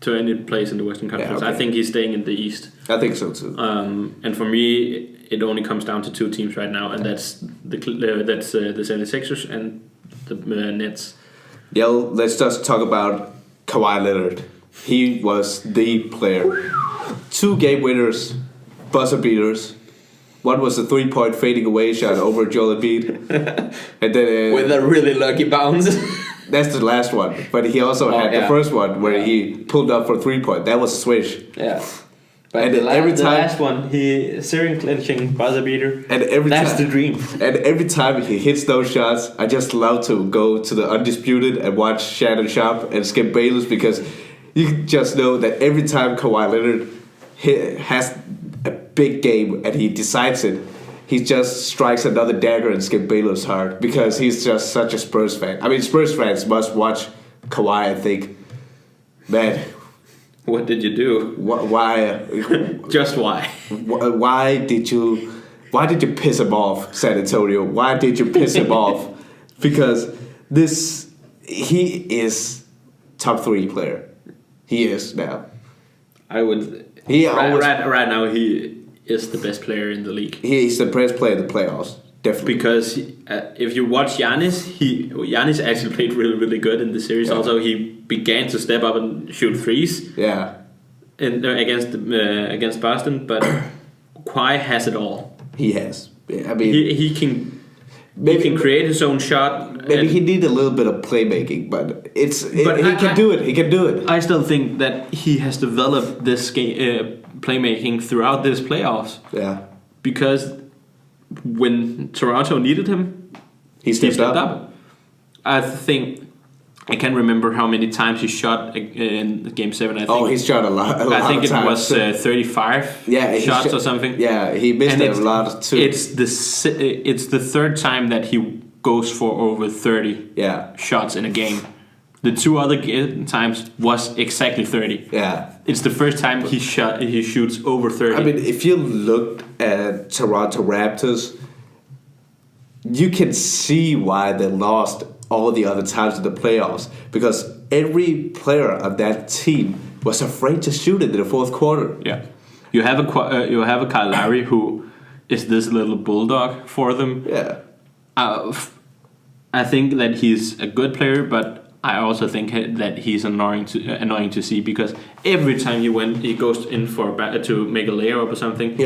to any place in the Western Conference. Yeah, okay. I think he's staying in the East. I think so too. And for me, it only comes down to two teams right now, and that's the 76ers and the Nets. Yeah, let's just talk about Kawhi Leonard. He was the player. 2 game winners, buzzer beaters. One was a 3-point fading away shot over Joel Embiid, and then with a really lucky bounce. That's the last one. But he also had the first one where he pulled up for 3-point. That was a swish. Yeah. But and the last one, he series clinching buzzer beater. And that's the dream. And every time he hits those shots, I just love to go to the Undisputed and watch Shannon Sharp and Skip Bayless, because you just know that every time Kawhi Leonard has a big game and he decides it, he just strikes another dagger in Skip Bayless' heart, because he's just such a Spurs fan. I mean, Spurs fans must watch Kawhi and think, man, what did you do? Why? Just why? Why did you piss him off, San Antonio? Why did you piss him off? Because he is top 3 player. He is now. I would. Right now he is the best player in the league. He's the best player in the playoffs, definitely. Because if you watch Giannis, Giannis actually played really, really good in the series. Yeah. Also, he began to step up and shoot threes. Yeah. Against Boston, but Kawhi has it all. He has. I mean, he can. Maybe he can create his own shot. Maybe he needs a little bit of playmaking, but he can do it. He can do it. I still think that he has developed this playmaking throughout this playoffs. Yeah. Because when Toronto needed him, he stepped up. I think I can't remember how many times he shot in Game 7. I think. He shot a lot. I think it was 35 shots or something. Yeah, he missed a lot too. It's the third time that he goes for over 30 shots in a game. The 2 other times was exactly 30. Yeah. It's the first time he shoots over 30. I mean, if you look at Toronto Raptors, you can see why they lost all the other times in the playoffs, because every player of that team was afraid to shoot it in the fourth quarter. Yeah. You have a Kyle Lowry who is this little bulldog for them. Yeah. I think that he's a good player, but I also think that he's annoying to see, because every time he goes in to make a layup or something,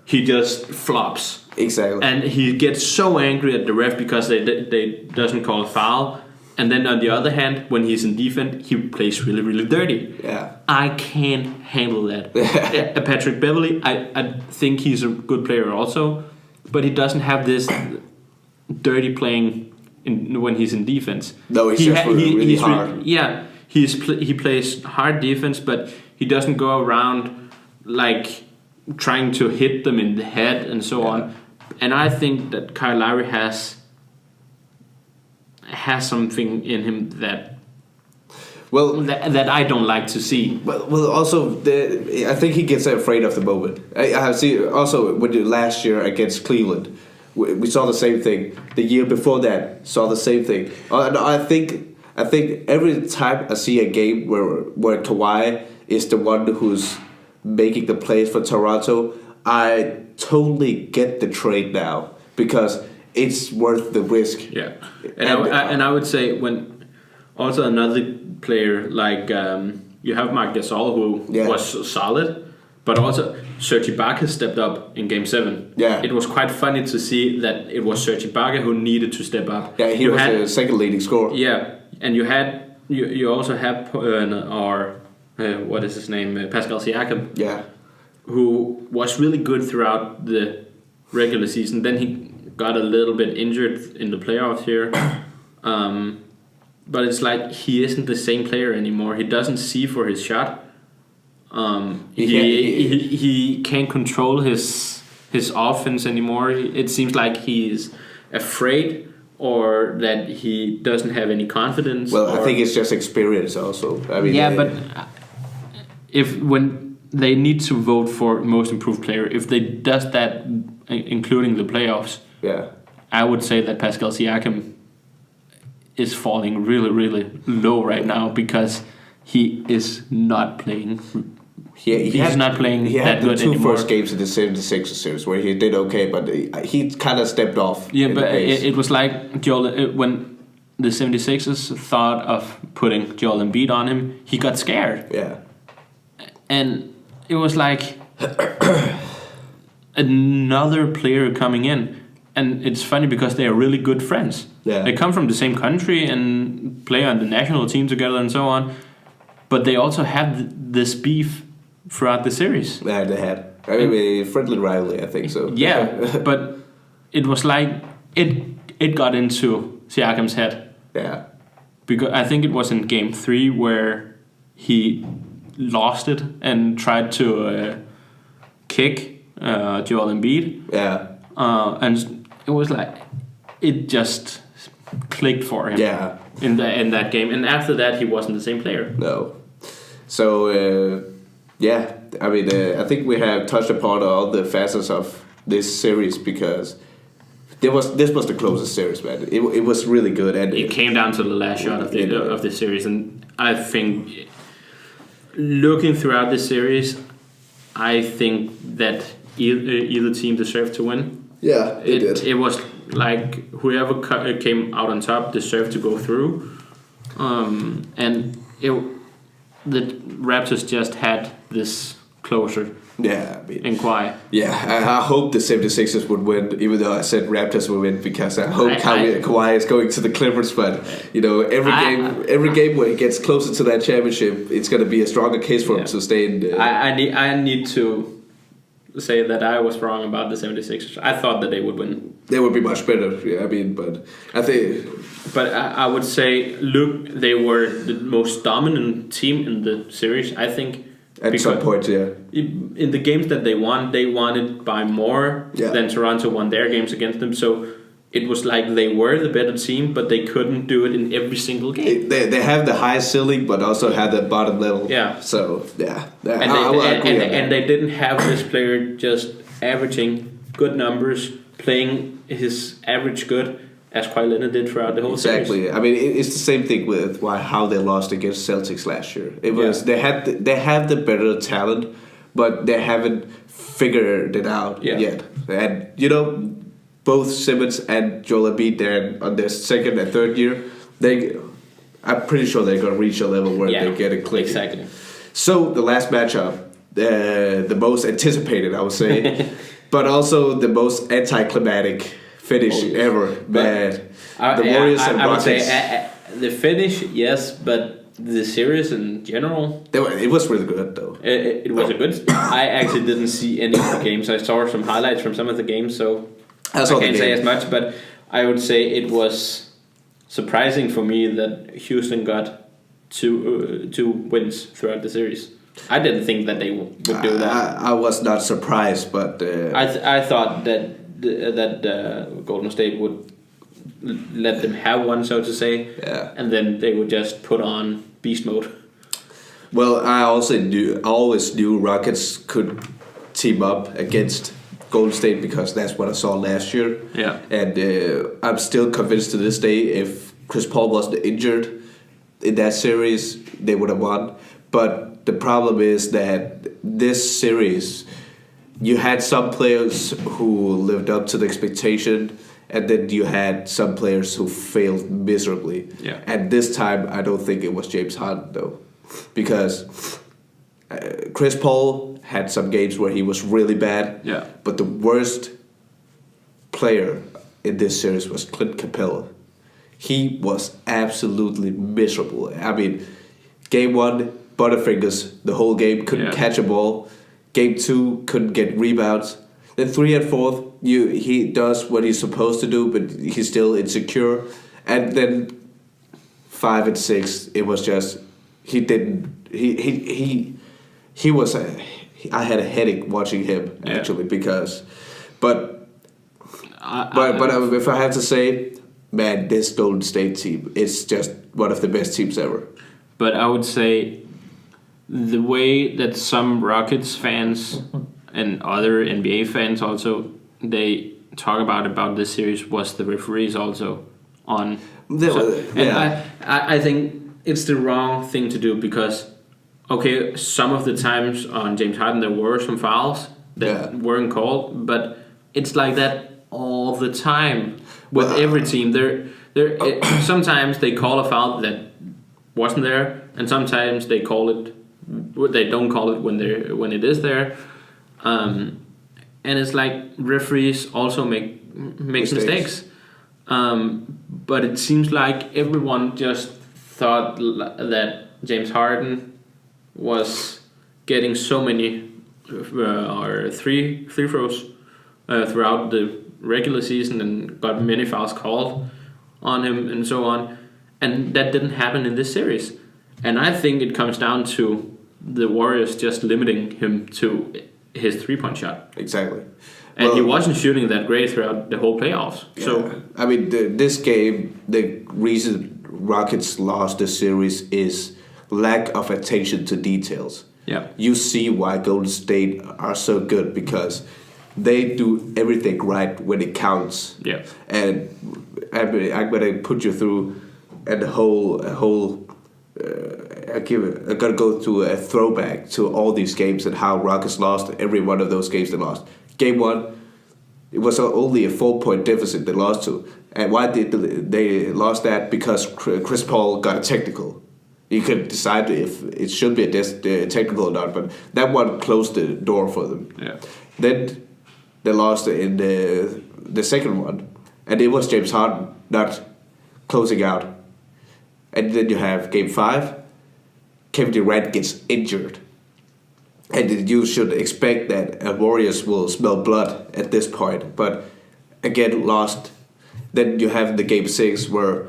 he just flops. Exactly. And he gets so angry at the ref because they doesn't call a foul. And then on the other hand, when he's in defense, he plays really, really dirty. Yeah. I can't handle that. Patrick Beverley, I think he's a good player also, but he doesn't have this dirty playing when he's in defense. No, he's really hard. He plays hard defense, but he doesn't go around like trying to hit them in the head and so on. And I think that Kyle Lowry has something in him that I don't like to see. Well, also, I think he gets afraid of the moment. I have seen also last year against Cleveland, we saw the same thing. The year before that, saw the same thing. I think every time I see a game where Kawhi is the one who's making the plays for Toronto, I totally get the trade now, because it's worth the risk. Yeah, and I would say when also another player like you have Marc Gasol, who was solid, but also Serge Ibaka stepped up in Game 7. Yeah, it was quite funny to see that it was Serge Ibaka who needed to step up. Yeah, he was the second leading scorer. Yeah, and you also have what is his name, Pascal Siakam. Yeah, who was really good throughout the regular season. Then he got a little bit injured in the playoffs here. But it's like he isn't the same player anymore. He doesn't see for his shot. He can't control his offense anymore. It seems like he's afraid, or that he doesn't have any confidence. Well, I think it's just experience also. I mean, but when they need to vote for most improved player, if they does that, including the playoffs, I would say that Pascal Siakam is falling really, really low right now because he is not playing. He's not playing He that had the good two anymore. first games in the 76ers series where he did okay, but he kind of stepped off. Yeah, but it was like Joel when the 76ers thought of putting Joel Embiid on him, he got scared. Yeah. And it was like another player coming in. And it's funny because they are really good friends. Yeah. They come from the same country and play on the national team together and so on. But they also have this beef throughout the series. Yeah, they had. I mean, friendly rivalry, I think so. Yeah, but it was like it got into Siakam's head. Yeah. Because I think it was in game 3 where he lost it and tried to kick Joel Embiid. Yeah. And it was like it just clicked for him. Yeah. In that game, and after that he wasn't the same player. No. So yeah, I mean, I think we have touched upon all the facets of this series because this was the closest series, man. It was really good, and It came down to the last shot of the series, and I think looking throughout this series, I think that either team deserved to win. Yeah, it did. It was like whoever came out on top deserved to go through, and the Raptors just had this closure Yeah, I mean, in Kawhi. yeah, I hope the 76ers would win, even though I said Raptors would win because I hope Kawhi is going to the Clippers. But you know, every game where he gets closer to that championship, it's going to be a stronger case for him to stay in. I need to say that I was wrong about the 76ers. I thought that they would win. They would be much better. Yeah, I mean, but I think. But I would say, look, they were the most dominant team in the series, I think. At some point, yeah. In the games that they won it by more than Toronto won their games against them. So it was like they were the better team, but they couldn't do it in every single game. They have the highest ceiling, but also have the bottom level. Yeah. So, yeah. And they didn't have this player just averaging good numbers, playing his average good, as Kawhi Leonard did throughout the whole series. Exactly. I mean, it's the same thing with how they lost against Celtics last year. It was they have the better talent, but they haven't figured it out yet. And you know, both Simmons and Joel Embiid, they're on their second and third year. I'm pretty sure they're gonna reach a level where they get it clicking. Exactly. So the last matchup, the most anticipated, I would say, but also the most anticlimactic finish ever, man. The Warriors and Rockets. I would say the finish, yes, but the series in general, it was really good though. It was a good. I actually didn't see any of the games. I saw some highlights from some of the games, so I can't say as much. But I would say it was surprising for me that Houston got two wins throughout the series. I didn't think that they would do that. I was not surprised, but I thought that Golden State would let them have one, so to say, and then they would just put on beast mode. Well, I always knew Rockets could team up against Golden State because that's what I saw last year. Yeah, and I'm still convinced to this day if Chris Paul wasn't injured in that series, they would have won. But the problem is that this series, you had some players who lived up to the expectation, and then you had some players who failed miserably. Yeah. And this time, I don't think it was James Harden, though. Because Chris Paul had some games where he was really bad. Yeah. But the worst player in this series was Clint Capella. He was absolutely miserable. I mean, game 1, Butterfingers the whole game, couldn't catch a ball. Game 2, couldn't get rebounds. Then 3 and 4, he does what he's supposed to do, but he's still insecure. And then 5 and 6, it was just he was I had a headache watching him actually because, but if I have to say, man, this Golden State team is just one of the best teams ever. But I would say the way that some Rockets fans and other NBA fans also they talk about this series was the referees also on I think it's the wrong thing to do because, okay, some of the times on James Harden there were some fouls that weren't called, but it's like that all the time with every team. Sometimes they call a foul that wasn't there, and sometimes they call it. They don't call it when it is there, and it's like referees also make mistakes. But it seems like everyone just thought that James Harden was getting so many or free throws throughout the regular season and got many fouls called on him and so on, and that didn't happen in this series. And I think it comes down to the Warriors just limiting him to his 3-point shot. Exactly. And he wasn't shooting that great throughout the whole playoffs. Yeah. So I mean, this game, the reason Rockets lost the series is lack of attention to details. Yeah. You see why Golden State are so good because they do everything right when it counts. Yeah. And I'm gonna put you through a whole. I'm gonna go through a throwback to all these games and how Rockets lost every one of those games they lost. Game 1, it was only a 4-point deficit they lost to. And why did they lost that? Because Chris Paul got a technical. You could decide if it should be a technical or not, but that one closed the door for them. Yeah. Then they lost in the second one, and it was James Harden not closing out. And then you have Game 5, Kevin Durant gets injured. And you should expect that Warriors will smell blood at this point. But again, lost. Then you have the Game 6 where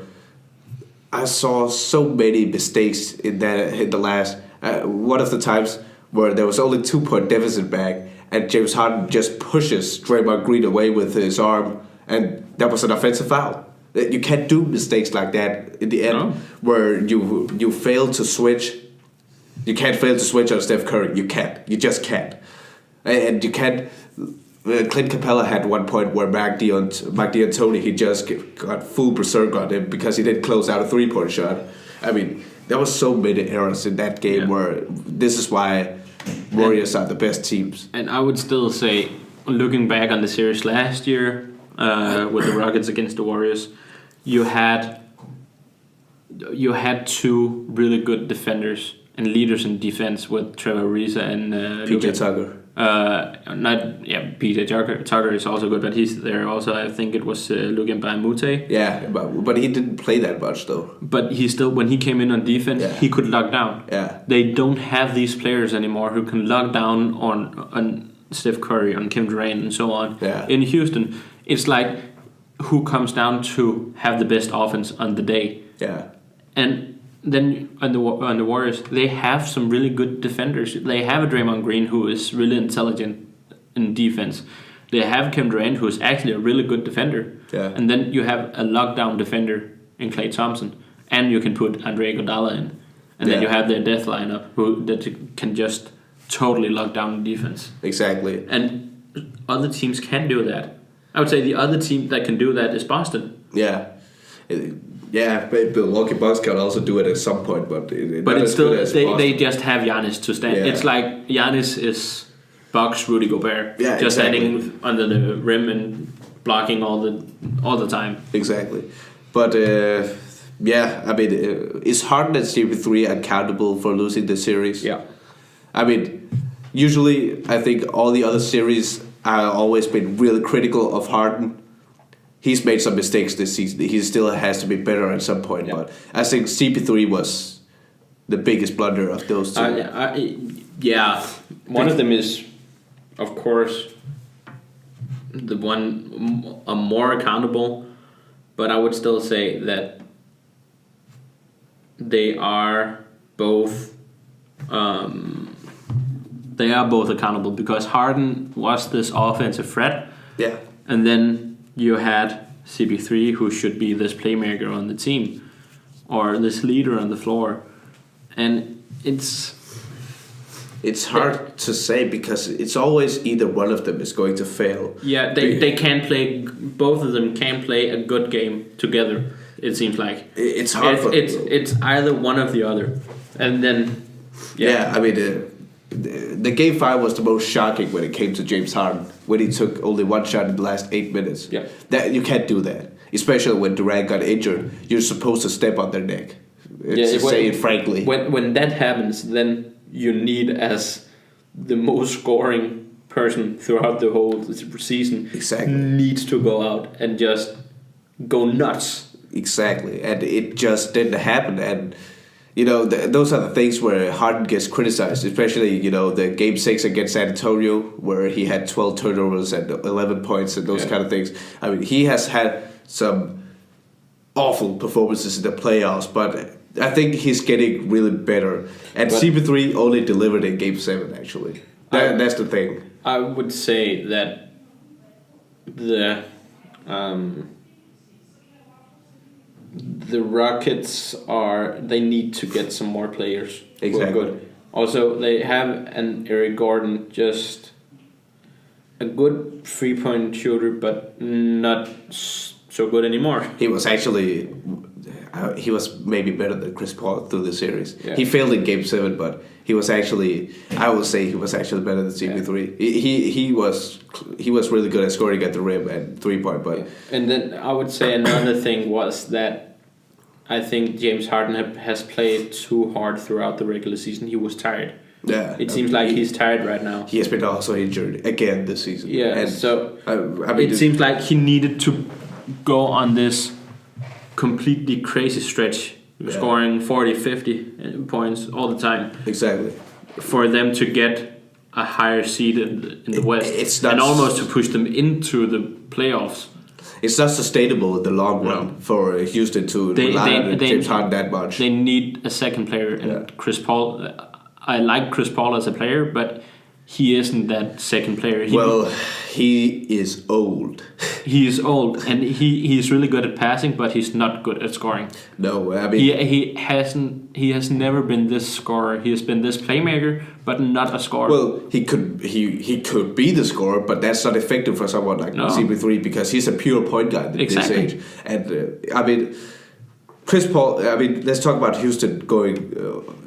I saw so many mistakes in the last. One of the times where there was only 2-point deficit back, and James Harden just pushes Draymond Green away with his arm, and that was an offensive foul. You can't do mistakes like that in the end, where you fail to switch. You can't fail to switch on Steph Curry. You can't. You just can't. And you can't. Clint Capella had one point where Mike D'Antoni, he just got full berserk on him because he didn't close out a 3-point shot. I mean, there was so many errors in that game where this is why Warriors are the best teams. And I would still say, looking back on the series last year with the Rockets against the Warriors, you had 2 really good defenders and leaders in defense with Trevor Ariza and PJ Tucker. PJ Tucker is also good, but he's there also. I think it was Luka Mbamute. Yeah, but he didn't play that much though. But he still, when he came in on defense, he could lock down. Yeah, they don't have these players anymore who can lock down on Steph Curry, on Kevin Durant, and so on. Yeah. In Houston, it's like who comes down to have the best offense on the day. Yeah, and then on the Warriors, they have some really good defenders. They have a Draymond Green who is really intelligent in defense. They have Kevin Durant who is actually a really good defender. Yeah. And then you have a lockdown defender in Klay Thompson, and you can put Andre Iguodala in, and then you have their death lineup that can just totally lock down the defense. Exactly. And other teams can do that. I would say the other team that can do that is Boston. Yeah. Yeah, Milwaukee Bucks can also do it at some point, but it's still they just have Giannis to stand. Yeah. It's like Giannis is Bucks Rudy Gobert, just standing under the rim and blocking all the time. Exactly, but I mean, is Harden and CP3 accountable for losing the series? Yeah, I mean, usually I think all the other series I've always been really critical of Harden. He's made some mistakes this season. He still has to be better at some point. Yeah. But I think CP3 was the biggest blunder of those two. One of them is, of course, the one more accountable. But I would still say that they are both accountable because Harden was this offensive threat. Yeah, and then you had CP3 who should be this playmaker on the team or this leader on the floor, and it's hard to say because it's always either one of them is going to fail. Yeah, they can play. Both of them can play a good game together. It seems like It's hard for it's either one or the other, and then I mean, the game 5 was the most shocking when it came to James Harden when he took only one shot in the last 8 minutes. Yeah. That you can't do that, especially when Durant got injured. You're supposed to step on their neck. To say it frankly. When that happens, then you need, as the most scoring person throughout the whole season, needs to go out and just go nuts. Exactly, and it just didn't happen. And those are the things where Harden gets criticized, especially the Game 6 against San Antonio, where he had 12 turnovers and 11 points and those kind of things. I mean, he has had some awful performances in the playoffs, but I think he's getting really better. And CP3 only delivered in Game 7, actually. That's the thing. I would say that the Rockets they need to get some more players. Exactly. Good. Also, they have an Eric Gordon, just a good 3-point shooter, but not so good anymore. He was maybe better than Chris Paul through the series. Yeah. He failed in Game 7, but he was actually, I would say he was actually better than CP3. Yeah. He was really good at scoring at the rim and 3-point. But and then I would say another thing was that I think James Harden has played too hard throughout the regular season. He was tired. Yeah, it seems like he's tired right now. He has been also injured again this season. Yeah, and so I mean, it seems like he needed to go on this completely crazy stretch, scoring 40, 50 points all the time. Exactly. For them to get a higher seed in the West, and almost to push them into the playoffs. It's not sustainable in the long run for Houston to rely on James Harden that much. They need a second player, and Chris Paul. I like Chris Paul as a player, but he isn't that second player. He is old. He is old, and he's really good at passing, but he's not good at scoring. No, I mean he has never been this scorer. He has been this playmaker, but not a scorer. Well, he could be the scorer, but that's not effective for someone like CP3 because he's a pure point guard at this age. And I mean, Chris Paul. I mean, let's talk about Houston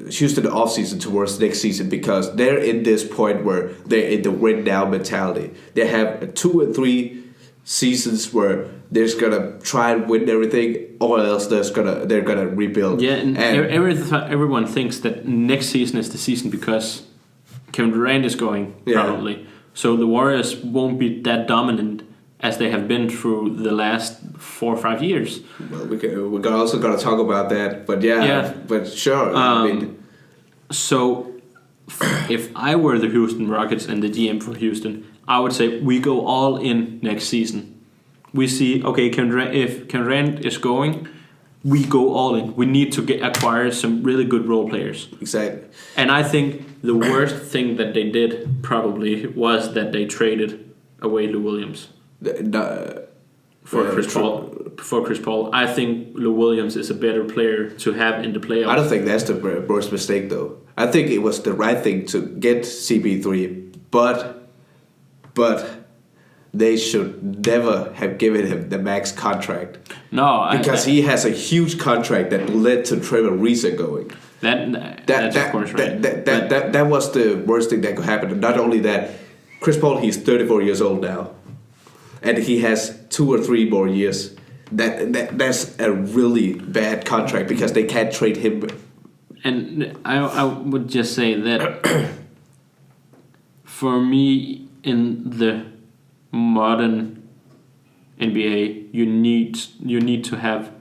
Houston off season towards next season because they're in this point where they're in the win now mentality. They have 2 and 3 seasons where they're just gonna try and win everything, or else they're gonna rebuild. Yeah, and everyone thinks that next season is the season because Kevin Durant is going probably. So the Warriors won't be that dominant as they have been through the last 4 or 5 years. Well, we're also gonna talk about that, but but sure. I mean, so if I were the Houston Rockets and the GM for Houston, I would say we go all in next season. We see, okay, if Kevin Durant is going, we go all in. We need to acquire some really good role players. Exactly. And I think the worst thing that they did probably was that they traded away Lou Williams for Chris Paul. I think Lou Williams is a better player to have in the playoffs. I don't think that's the worst mistake, though. I think it was the right thing to get CP3, but they should never have given him the max contract. No, because he has a huge contract that led to Trevor Ariza going. That's of course right. That was the worst thing that could happen. And not only that, Chris Paul, he's 34 years old now, and he has 2 or 3 more years. That's a really bad contract because they can't trade him. And I would just say that for me, in the modern NBA, you need to have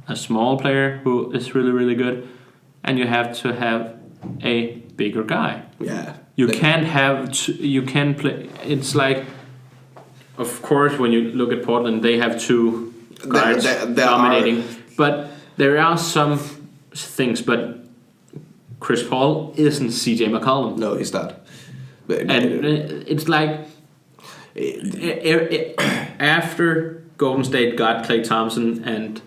a small player who is really, really good, and you have to have a bigger guy. Yeah. You can't play. It's like, of course, when you look at Portland, they have 2 guards dominating, but there are some things. But Chris Paul isn't CJ McCollum. No, he's not. And it's like after Golden State got Klay Thompson and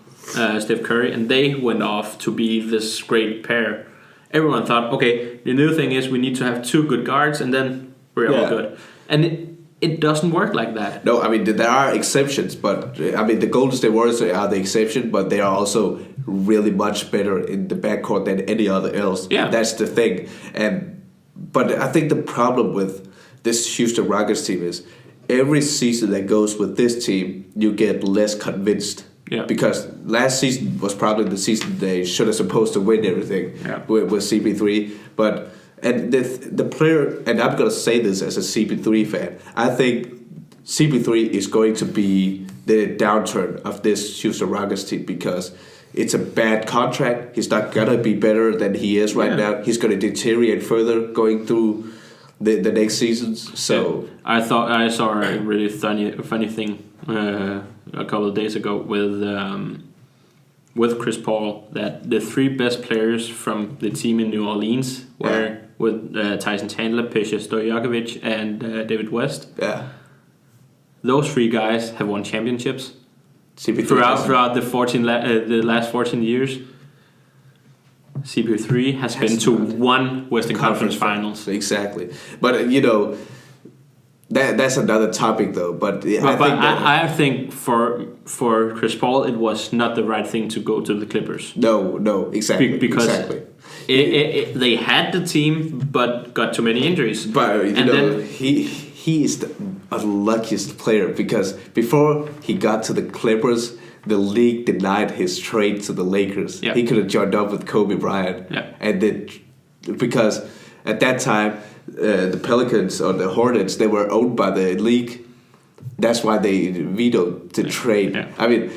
Steph Curry, and they went off to be this great pair, everyone thought, okay, the new thing is we need to have 2 good guards, and then we're all good. And it doesn't work like that. No, I mean there are exceptions, but I mean the Golden State Warriors are the exception, but they are also really much better in the backcourt than any other else. Yeah, that's the thing. But I think the problem with this Houston Rockets team is every season that goes with this team, you get less convinced. Yeah. Because last season was probably the season they should have supposed to win everything with CP3. But and the player, and I'm gonna say this as a CP3 fan, I think CP3 is going to be the downturn of this Houston Rockets team because it's a bad contract. He's not gonna be better than he is right now. He's gonna deteriorate further going through the next seasons. So I thought I saw a really funny thing a couple of days ago with Chris Paul that the three best players from the team in New Orleans were with Tyson Chandler, Peja Stojakovic, and David West. Yeah, those three guys have won championships CP3 throughout the last 14 years. CP3 has been to one Western Conference Finals. Exactly, but that's another topic though. But I think for Chris Paul, it was not the right thing to go to the Clippers. No, exactly. Because they had the team, but got too many injuries. But he is the unluckiest player because before he got to the Clippers, the league denied his trade to the Lakers. Yeah. He could have joined up with Kobe Bryant, and then because at that time the Pelicans or the Hornets, they were owned by the league. That's why they vetoed the trade. Yeah. I mean,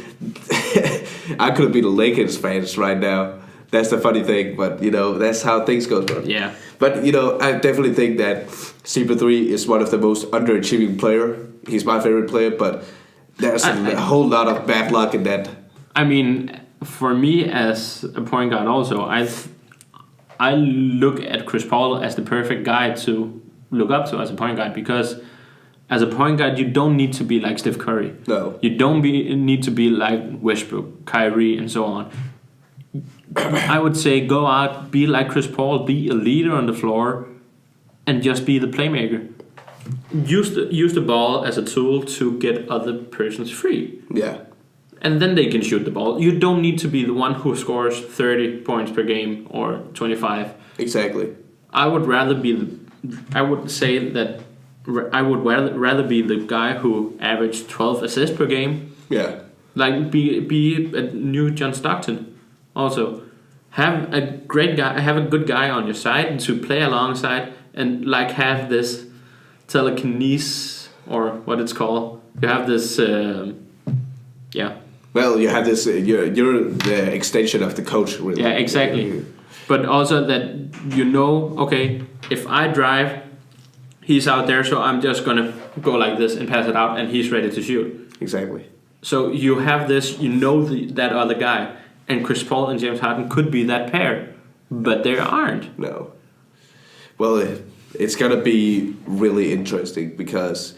I could have been a Lakers fans right now. That's the funny thing, but that's how things go. Yeah. But I definitely think that CP3 is one of the most underachieving player. He's my favorite player, but there's a whole lot of bad luck in that. I mean, for me as a point guard, also I look at Chris Paul as the perfect guy to look up to as a point guard because as a point guard, you don't need to be like Steph Curry. No. You don't need to be like Westbrook, Kyrie, and so on. I would say go out, be like Chris Paul, be a leader on the floor, and just be the playmaker. Use the ball as a tool to get other persons free. Yeah. And then they can shoot the ball. You don't need to be the one who scores 30 points per game or 25. Exactly. I would rather be I would say that I would rather be the guy who averaged 12 assists per game. Yeah. Like be a new John Stockton. Also, have a great guy, have a good guy on your side to play alongside, and like have this telekinesis or what it's called. You have this, Well, you have this. You're the extension of the coach, really. Yeah, exactly. But also that okay, if I drive, he's out there, so I'm just gonna go like this and pass it out, and he's ready to shoot. Exactly. So you have this, that other guy. And Chris Paul and James Harden could be that pair, but they aren't. No. Well, it's going to be really interesting because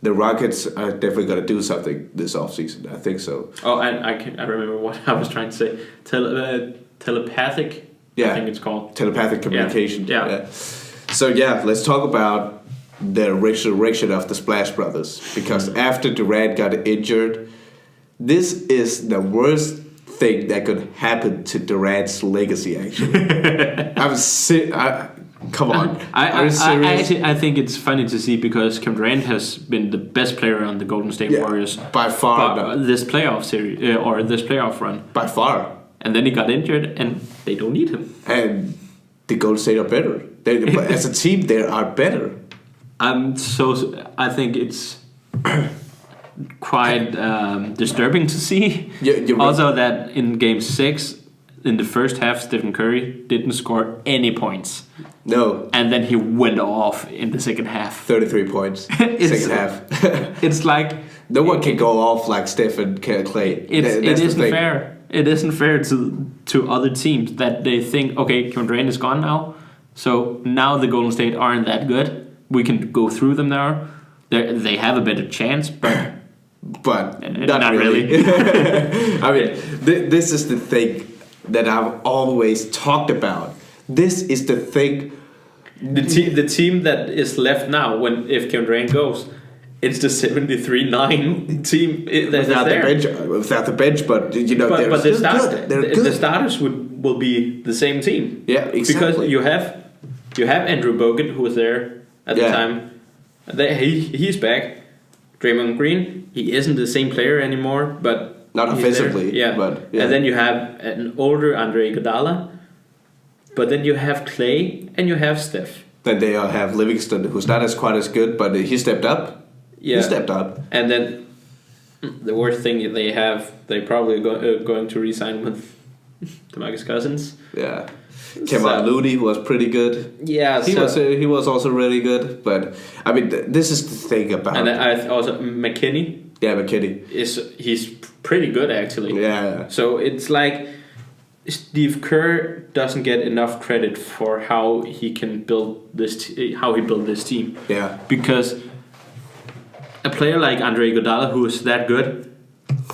the Rockets are definitely going to do something this offseason. I think so. Oh, and I remember what I was trying to say. Telepathic, I think it's called. Telepathic communication. Yeah. So, let's talk about the resurrection of the Splash Brothers. Because after Durant got injured, this is the worst thing that could happen to Durant's legacy. Actually, come on. Are you serious? I think it's funny to see because Kevin Durant has been the best player on the Golden State Warriors by far. This playoff series or this playoff run by far. And then he got injured, and they don't need him. And the Golden State are better. As a team, they are better. I think it's quite disturbing to see. Also, that in Game 6, in the first half, Stephen Curry didn't score any points. No. And then he went off in the second half. 33 points. Second half. It's like no one can go off like Stephen Clay. It isn't fair. It isn't fair to other teams that they think, okay, Kevin Durant is gone now, so now the Golden State aren't that good. We can go through them now. They have a better chance, but not really. I mean, this is the thing that I've always talked about. This is the thing. The team that is left now, if Kevin Durant goes, it's the 73-9 team that's without there. without the bench, but you know, they're But still good. They're good. the starters will be the same team. Yeah, exactly. Because you have Andrew Bogut, who was there at the time. He's back. Draymond Green, he isn't the same player anymore, but not offensively. Yeah. But And then you have an older Andre Iguodala, but then you have Clay and you have Steph. Then they have Livingston, who's not quite as good, but he stepped up. Yeah. He stepped up. And then the worst thing they probably going to re-sign with DeMarcus Cousins. Yeah. Kevin Looney was pretty good. Yeah, he was also really good. But I mean, this is the thing about. And then I also McKinney. Yeah, McKinney He's pretty good actually. Yeah. So it's like Steve Kerr doesn't get enough credit for how he can build how he built this team. Yeah. Because a player like Andre Iguodala, who is that good,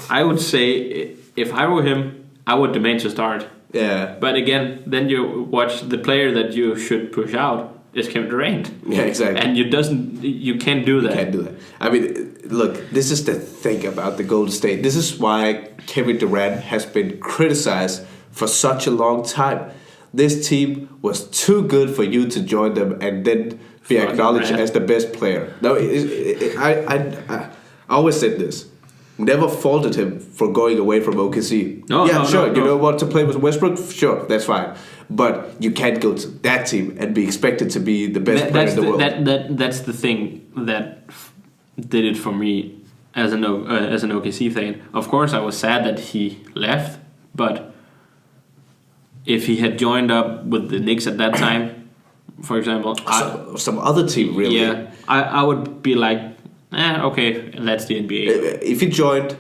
I would say if I were him, I would demand to start. Yeah. But again, then you watch the player that you should push out is Kevin Durant. Yeah, exactly. And you can't do that. You can't do that. I mean, look, this is the thing about the Golden State. This is why Kevin Durant has been criticized for such a long time. This team was too good for you to join them and then be acknowledged as the best player. No, I always said this. Never faulted him for going away from OKC. No, sure, you don't want to play with Westbrook? Sure, that's fine. But you can't go to that team and be expected to be the best player in the world. That's the thing that did it for me as an OKC fan. Of course, I was sad that he left, but if he had joined up with the Knicks at that time, for example, some other team, really. Yeah, I would be like, okay, that's the NBA. If you joined,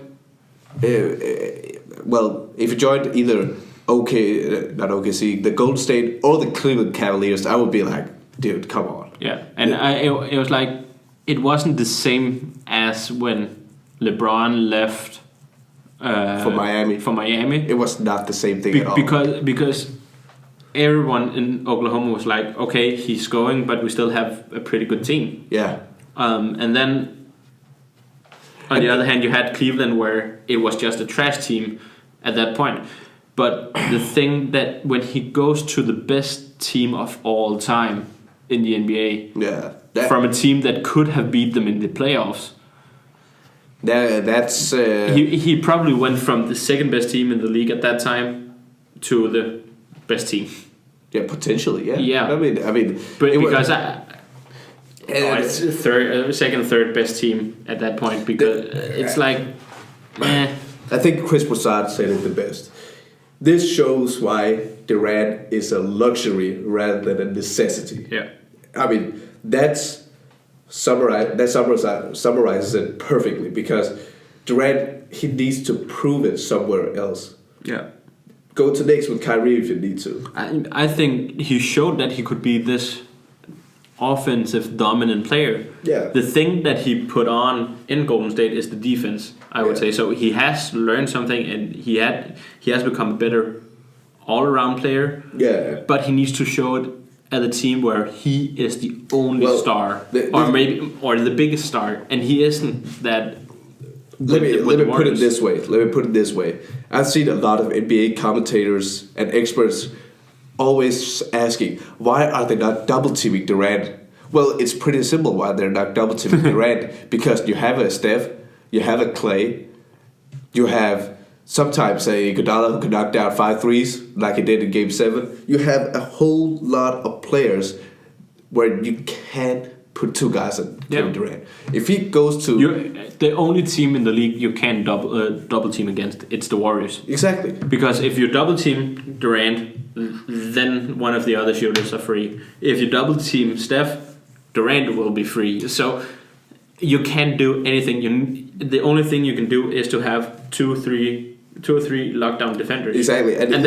if you joined either not OKC, the Golden State or the Cleveland Cavaliers, I would be like, dude, come on. Yeah, and it was like, it wasn't the same as when LeBron left for Miami. It was not the same thing at all. Because everyone in Oklahoma was like, okay, he's going, but we still have a pretty good team. Yeah. And then on the other hand, you had Cleveland, where it was just a trash team at that point. But the thing that when he goes to the best team of all time in the NBA, from a team that could have beat them in the playoffs, that's he probably went from the second best team in the league at that time to the best team. Yeah, potentially. Yeah. Yeah. I mean, but because it's second, third best team at that point, because it's like, I think Chris Broussard said it the best. This shows why Durant is a luxury rather than a necessity. Yeah. I mean, that summarizes it perfectly, because Durant, he needs to prove it somewhere else. Yeah. Go to Knicks with Kyrie if you need to. I think he showed that he could be this offensive dominant player. Yeah. The thing that he put on in Golden State is the defense, I would say. So he has learned something, and he has become a better all-around player. Yeah. But he needs to show it at a team where he is the only star, or the biggest star, and he isn't that. Let me put it this way. I've seen a lot of NBA commentators and experts always asking, why are they not double teaming Durant? Well, it's pretty simple why they're not double teaming Durant, because you have a Steph, you have a Clay, you have sometimes a Iguodala who can knock down 5 threes like he did in Game 7. You have a whole lot of players where you can't put 2 guys on Kevin Durant. If he goes to... the only team in the league you can double team against, it's the Warriors. Exactly. Because if you double team Durant, then one of the other shooters are free. If you double team Steph, Durant will be free. So you can't do anything. The only thing you can do is to have 2 or 3 lockdown defenders. Exactly. And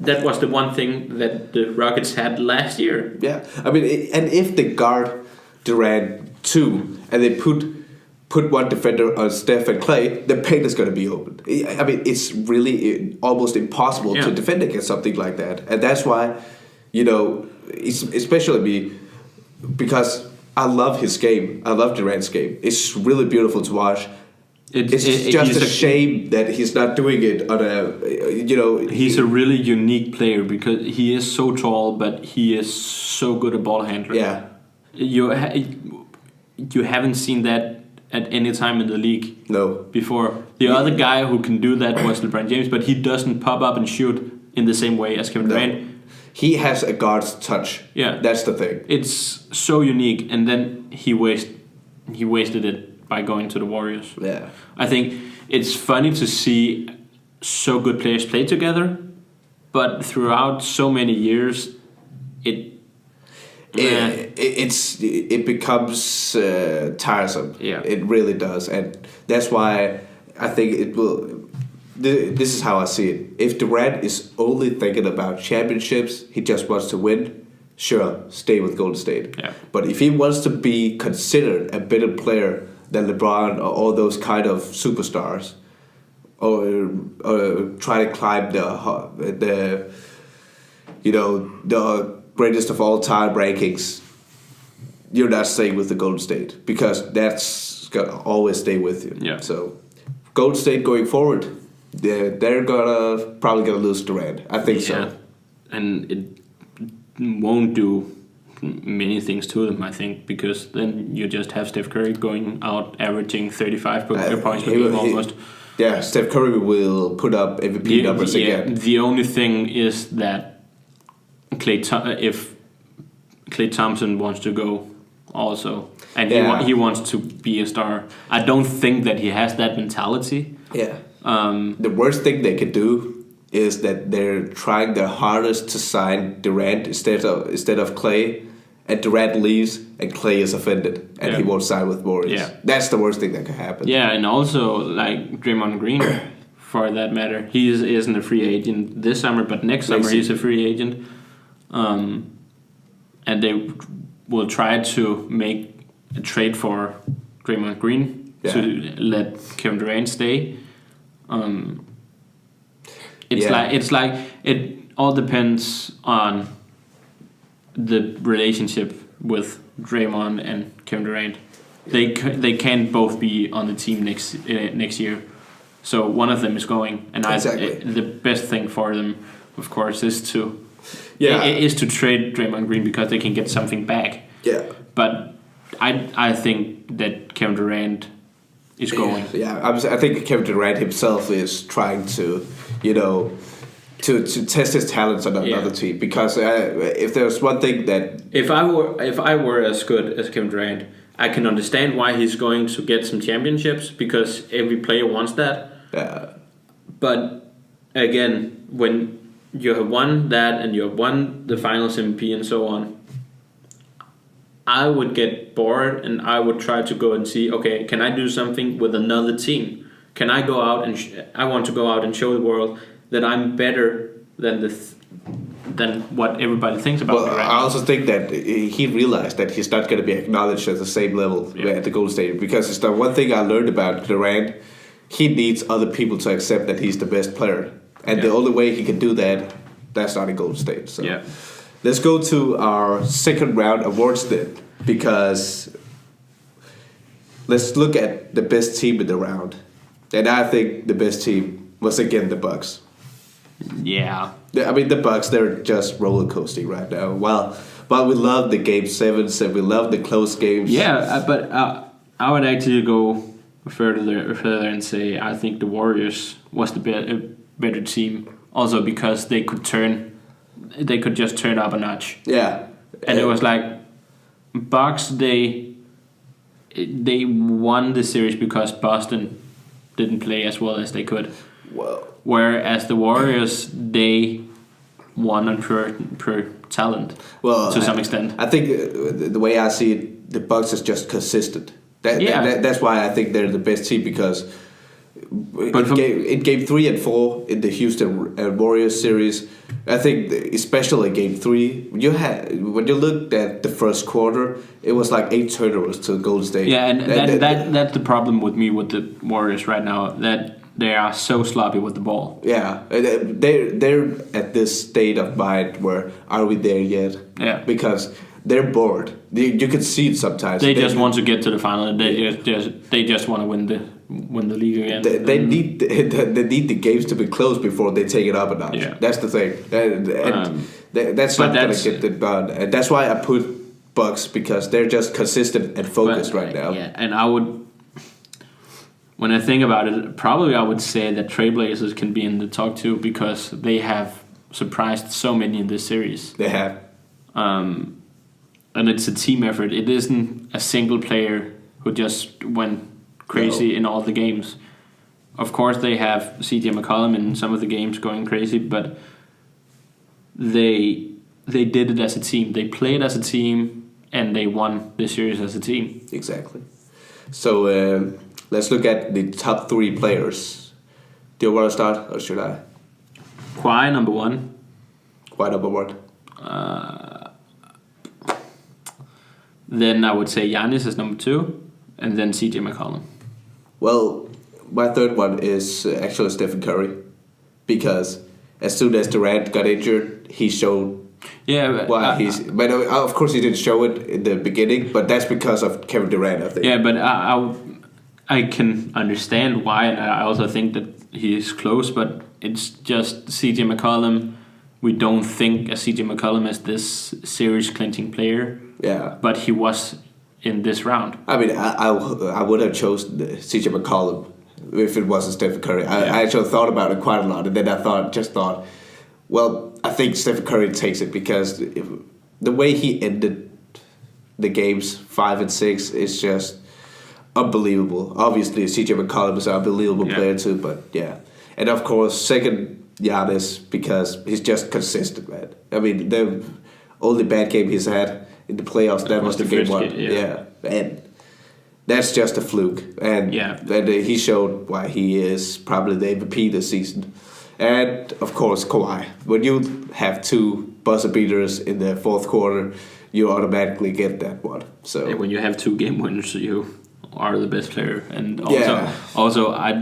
that was the one thing that the Rockets had last year. Yeah. I mean, and if they guard Durant 2 and they put one defender on Steph and Clay, the paint is going to be open. I mean, it's really almost impossible to defend against something like that. And that's why, especially because I love his game. I love Durant's game. It's really beautiful to watch. It's just a shame that he's not doing it on a, He's a really unique player because he is so tall, but he is so good at ball handling. Yeah. You haven't seen that at any time in the league. No. Before. The other guy who can do that was LeBron James, but he doesn't pop up and shoot in the same way as Kevin Durant. He has a guard's touch. Yeah. That's the thing. It's so unique, and then he wasted it by going to the Warriors. Yeah. I think it's funny to see so good players play together, but throughout so many years, it becomes tiresome. Yeah. It really does, and that's why I think it will. This is how I see it. If Durant is only thinking about championships, he just wants to win. Sure, stay with Golden State. Yeah. But if he wants to be considered a better player than LeBron or all those kind of superstars, or try to climb the greatest of all time rankings, you're not staying with the Golden State because that's gonna always stay with you. Yeah. So Golden State going forward, they're probably gonna lose Durant. I think so. And it won't do many things to them, I think, because then you just have Steph Curry going out averaging 35 points per game almost. Yeah, Steph Curry will put up MVP numbers again. The only thing is that if Klay Thompson wants to go also, and he wants to be a star, I don't think that he has that mentality. Yeah. The worst thing they could do is that they're trying their hardest to sign Durant instead of Klay, and Durant leaves and Klay is offended and he won't sign with Warriors. Yeah. That's the worst thing that could happen. Yeah, and also like Draymond Green, for that matter, he isn't a free agent this summer, but next summer he's a free agent, and they will try to make a trade for Draymond Green to let Kevin Durant stay. It's like it all depends on the relationship with Draymond and Kevin Durant. They can't both be on the team next year, so one of them is going. And the best thing for them, of course, is to trade Draymond Green because they can get something back. Yeah. But I think that Kevin Durant is going. Yeah, I think Kevin Durant himself is trying to, to test his talents on another team, because if there's one thing that if I were as good as Kevin Durant, I can understand why he's going to get some championships because every player wants that. Yeah. But again, when you have won that and you have won the Finals MVP and so on, I would get bored and I would try to go and see, okay, can I do something with another team? Can I go out and I want to go out and show the world that I'm better than than what everybody thinks about me right I now. also think that he realized that he's not going to be acknowledged at the same level at the Golden State, because it's the one thing I learned about Durant. He needs other people to accept that he's the best player, and the only way he can do that's not in Golden State. So let's go to our second round awards then, because let's look at the best team in the round, and I think the best team was again the Bucks. Yeah. I mean, the Bucks, they're just roller coasting right now. While we love the Game 7s and we love the close games. Yeah, but I would actually go further and say I think the Warriors was the better team, also because they could just turn up a notch. Yeah. And it was like Bucks, they won the series because Boston didn't play as well as they could. Well, whereas the Warriors, they won on pure talent to some extent. I think the way I see it, the Bucks is just consistent. That's why I think they're the best team, because in game 3 and 4 in the Houston Warriors series, I think especially Game 3, when you looked at the first quarter, it was like 8 turnovers to Golden State. Yeah, and that's the problem with me with the Warriors right now, that they are so sloppy with the ball. Yeah, they're at this state of mind where, are we there yet? Yeah. Because they're bored. You can see it sometimes. They just want to get to the final. And they just want to win the league again. They need the games to be close before they take it up a notch. Yeah. That's the thing. That's not going to get it done. And that's why I put Bucks, because they're just consistent and focused right now. Yeah, and I would, when I think about it, probably I would say that Trailblazers can be in the talk too, because they have surprised so many in this series. They have. And it's a team effort. It isn't a single player who just went crazy in all the games. Of course, they have CJ McCollum in some of the games going crazy, but they did it as a team. They played as a team, and they won this series as a team. Exactly. So let's look at the top 3 players. Do you want to start, or should I? Kawhi, number 1. Kawhi, number 1. Then I would say Giannis is number 2, and then CJ McCollum. Well, my third one is actually Stephen Curry, because as soon as Durant got injured, he showed why he's. But of course, he didn't show it in the beginning, but that's because of Kevin Durant, I think. Yeah, but I can understand why, and I also think that he is close, but it's just CJ McCollum. We don't think of CJ McCollum as this series-clinching player. Yeah. But he was in this round. I mean, I would have chosen CJ McCollum if it wasn't Stephen Curry. I actually thought about it quite a lot, and then I thought, well, I think Stephen Curry takes it, because the way he ended the games 5 and 6 is just unbelievable. Obviously, CJ McCollum is an unbelievable player too, but yeah. And of course, second, Giannis, because he's just consistent, man. I mean, the only bad game he's had in the playoffs, that was the game 1. Yeah. And that's just a fluke. And he showed why he is probably the MVP this season. And, of course, Kawhi. When you have 2 buzzer beaters in the fourth quarter, you automatically get that one. So when you have 2 game winners, you are the best player. And also I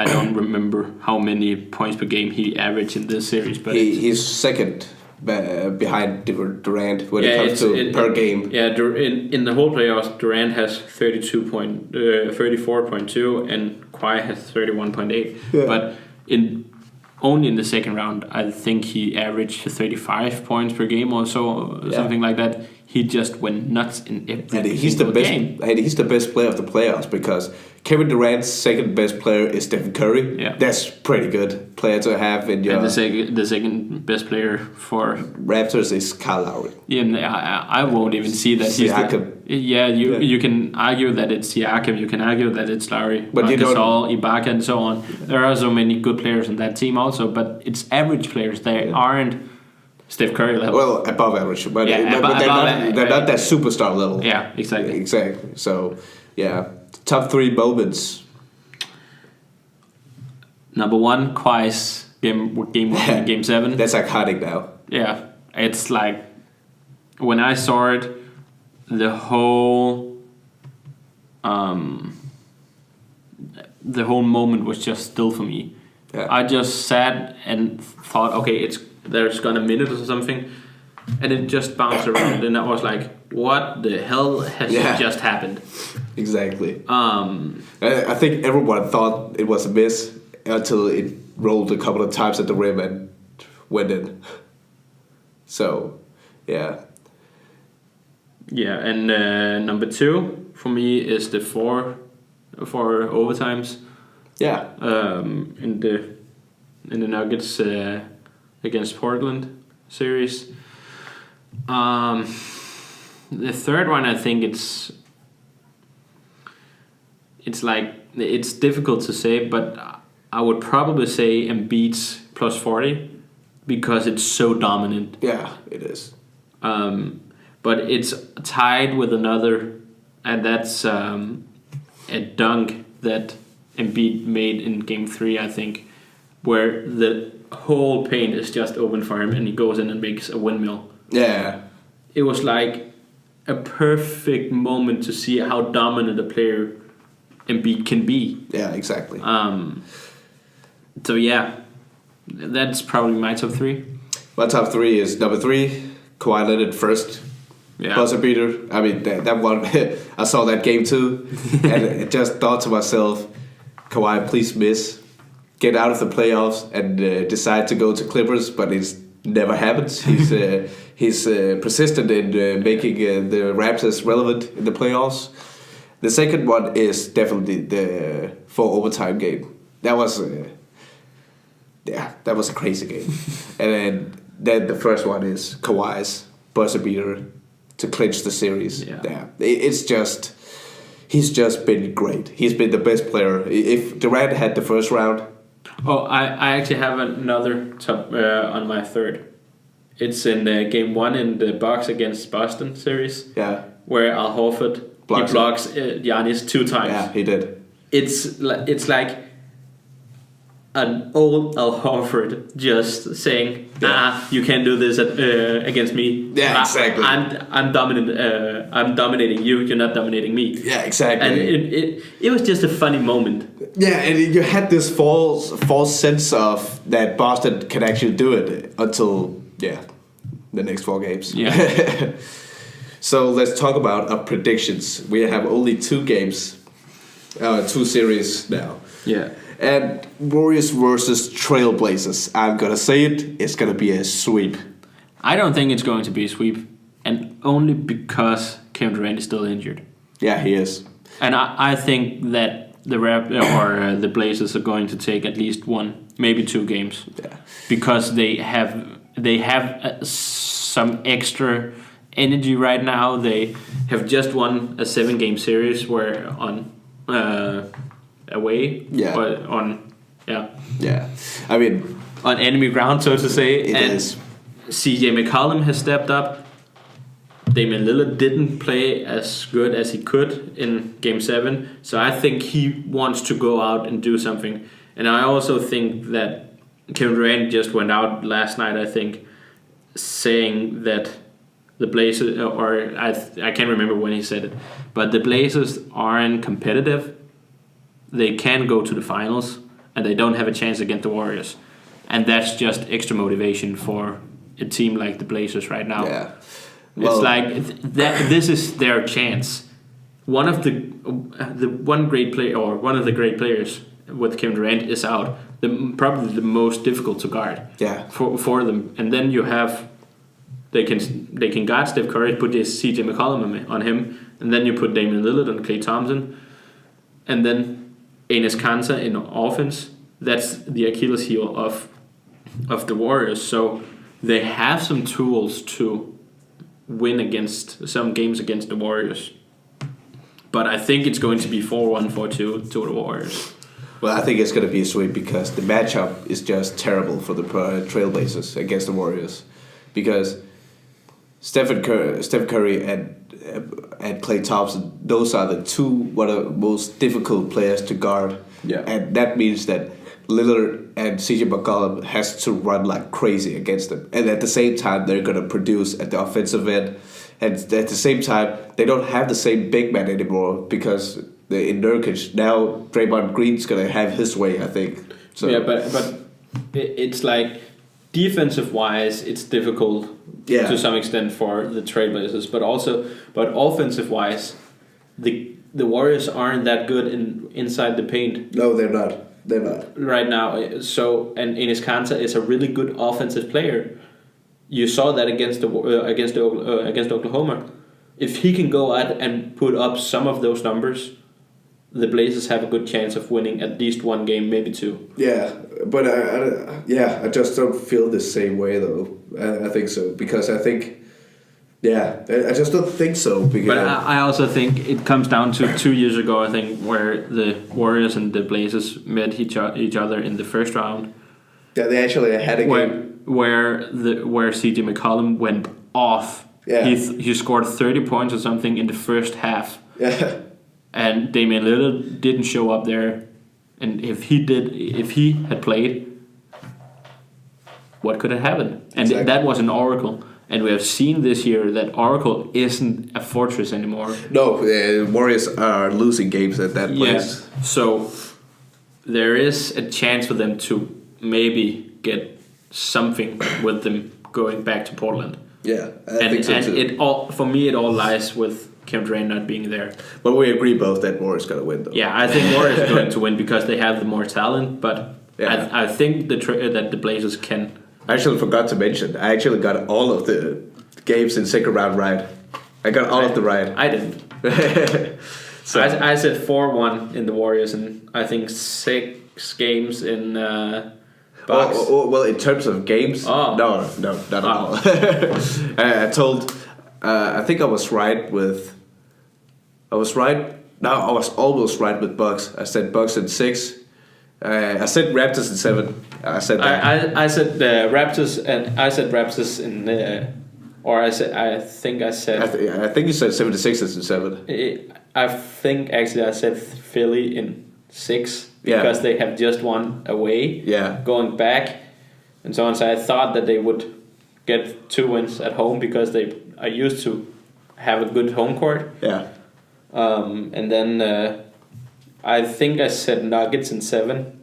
don't remember how many points per game he averaged in this series, but he's second behind Durant when it comes to per game. Yeah, in the whole playoffs, Durant has 34.2 and Kawhi has 31.8. Yeah. But only in the second round, I think he averaged 35 points per game or so, something like that. He just went nuts in every single game. And he's the best player of the playoffs, because Kevin Durant's second best player is Stephen Curry. Yeah. That's pretty good player to have in your. And the second best player for Raptors is Kyle Lowry. Yeah, I won't even see that. Siakam. You can argue that it's Siakam. You can argue that it's Lowry, but Gasol, Ibaka, and so on. There are so many good players on that team also, but it's average players. They aren't Steph Curry level. Well, above average, but they're not that superstar level. Yeah, exactly. Exactly. So, yeah, top 3 moments. Number 1, Kawhi's game 7. That's iconic now. Yeah, it's like when I saw it, the whole moment was just still for me. Yeah. I just sat and thought, okay, there's gone a minute or something, and it just bounced around, and I was like, what the hell has just happened? Exactly. I think everyone thought it was a miss until it rolled a couple of times at the rim and went in. So, yeah. Yeah, and number 2 for me is the 4 overtimes. Yeah. In the Nuggets against Portland series. The third one, I think it's difficult to say, but I would probably say Embiid's plus 40, because it's so dominant. Yeah, it is. But it's tied with another, and that's a dunk that Embiid made in Game 3, I think, where the whole paint is just open for him and he goes in and makes a windmill. Yeah. It was like a perfect moment to see how dominant a player Embiid can be. Yeah, exactly. So yeah, that's probably my top 3. My top 3 is number 3, Kawhi Leonard first, buzzer beater. I mean, that one, I saw that game too, and I just thought to myself, Kawhi, please miss, get out of the playoffs, and decide to go to Clippers, but it's never happens. He's persistent in making the Raptors relevant in the playoffs. The second one is definitely the 4 overtime game. That was a crazy game. And then the first one is Kawhi's buzzer beater to clinch the series. Yeah. It's just, he's just been great. He's been the best player. If Durant had the first round. Oh, I actually have another top on my third. It's in game 1 in the Bucks against Boston series. Yeah. Where Al Horford blocks Giannis 2 times. Yeah, he did. It's like an old Al Horford just saying, you can't do this against me. Yeah, exactly. I'm dominant. I'm dominating you. You're not dominating me. Yeah, exactly. And it was just a funny moment. Yeah, and you had this false sense of that Boston can actually do it until the next 4 games. Yeah. So let's talk about our predictions. We have only 2 games, 2 series now. Yeah. And Warriors versus Trailblazers. I'm gonna say it's gonna be a sweep. I don't think it's going to be a sweep, and only because Kevin Durant is still injured. Yeah, he is. And I think that the Blazers are going to take at least 1, maybe 2 games. Yeah. Because they have some extra energy right now. They have just won a 7-game series where on away. Yeah. But on Yeah. I mean, on enemy ground, so to say. It is. CJ McCollum has stepped up. Damian Lillard didn't play as good as he could in Game 7, so I think he wants to go out and do something. And I also think that Kevin Durant just went out last night, I think, saying that the Blazers, or I can't remember when he said it, but the Blazers aren't competitive. They can go to the finals, and they don't have a chance against the Warriors. And that's just extra motivation for a team like the Blazers right now. Yeah. Well, it's like this is their chance. One of the great player, or one of the great players with Kevin Durant is out. Probably the most difficult to guard. Yeah. For them, and then you have they can guard Steph Curry, put this CJ McCollum on him, and then you put Damian Lillard and Klay Thompson, and then Enes Kanter in offense. That's the Achilles heel of the Warriors. So they have some tools to win against some games against the Warriors. But I think it's going to be 4-1, 4-2 to the Warriors. Well, I think it's going to be a sweep because the matchup is just terrible for the Trailblazers against the Warriors. Because Steph Curry and Klay Thompson, those are the 2 one of the most difficult players to guard. Yeah. And that means that Lillard and CJ McCollum has to run like crazy against them. And at the same time, they're going to produce at the offensive end. And at the same time, they don't have the same big man anymore because in Nurkic, now Draymond Green's going to have his way, I think. So. Yeah, but it's like defensive-wise, it's difficult to some extent for the Trailblazers. But offensive-wise, the Warriors aren't that good inside the paint. No, they're not. They're not right now. So, and Enes Kanter is a really good offensive player. You saw that against Oklahoma. If he can go out and put up some of those numbers, the Blazers have a good chance of winning at least 1 game, maybe 2. Yeah, but I just don't feel the same way though. I think so because I think. Yeah, I just don't think so. Because but I also think it comes down to 2 years ago, I think, where the Warriors and the Blazers met each other in the first round. Yeah, they actually had a game. Where CJ McCollum went off. Yeah. He scored 30 points or something in the first half. Yeah. And Damian Lillard didn't show up there. And if he had played, what could have happened? And exactly. That was an oracle. And we have seen this year that Oracle isn't a fortress anymore. No, Warriors are losing games at that place. Yeah. So there is a chance for them to maybe get something with them going back to Portland. Yeah, I think so too. It all for me it all lies with Kevin Durant not being there. But we agree both that Warriors gonna win, though. Yeah, I think Warriors are going to win because they have the more talent. But I think that the Blazers can. I actually forgot to mention. I actually got all of the games in second round right. I got all of the right. I didn't. So I said 4-1 in the Warriors, and I think 6 games in Bucks. Well, in terms of games, no, not at all. I told. I think I was right with. I was right. No, I was almost right with Bucks. I said Bucks in 6. I said Raptors in 7. I said that. I said the Raptors, and I said Raptors in. I think I said. I think you said 76ers in 7. I think actually I said Philly in 6 because they have just won away. Yeah. Going back, and so on. So I thought that they would get 2 wins at home because they are used to have a good home court. Yeah. And then I think I said Nuggets in 7.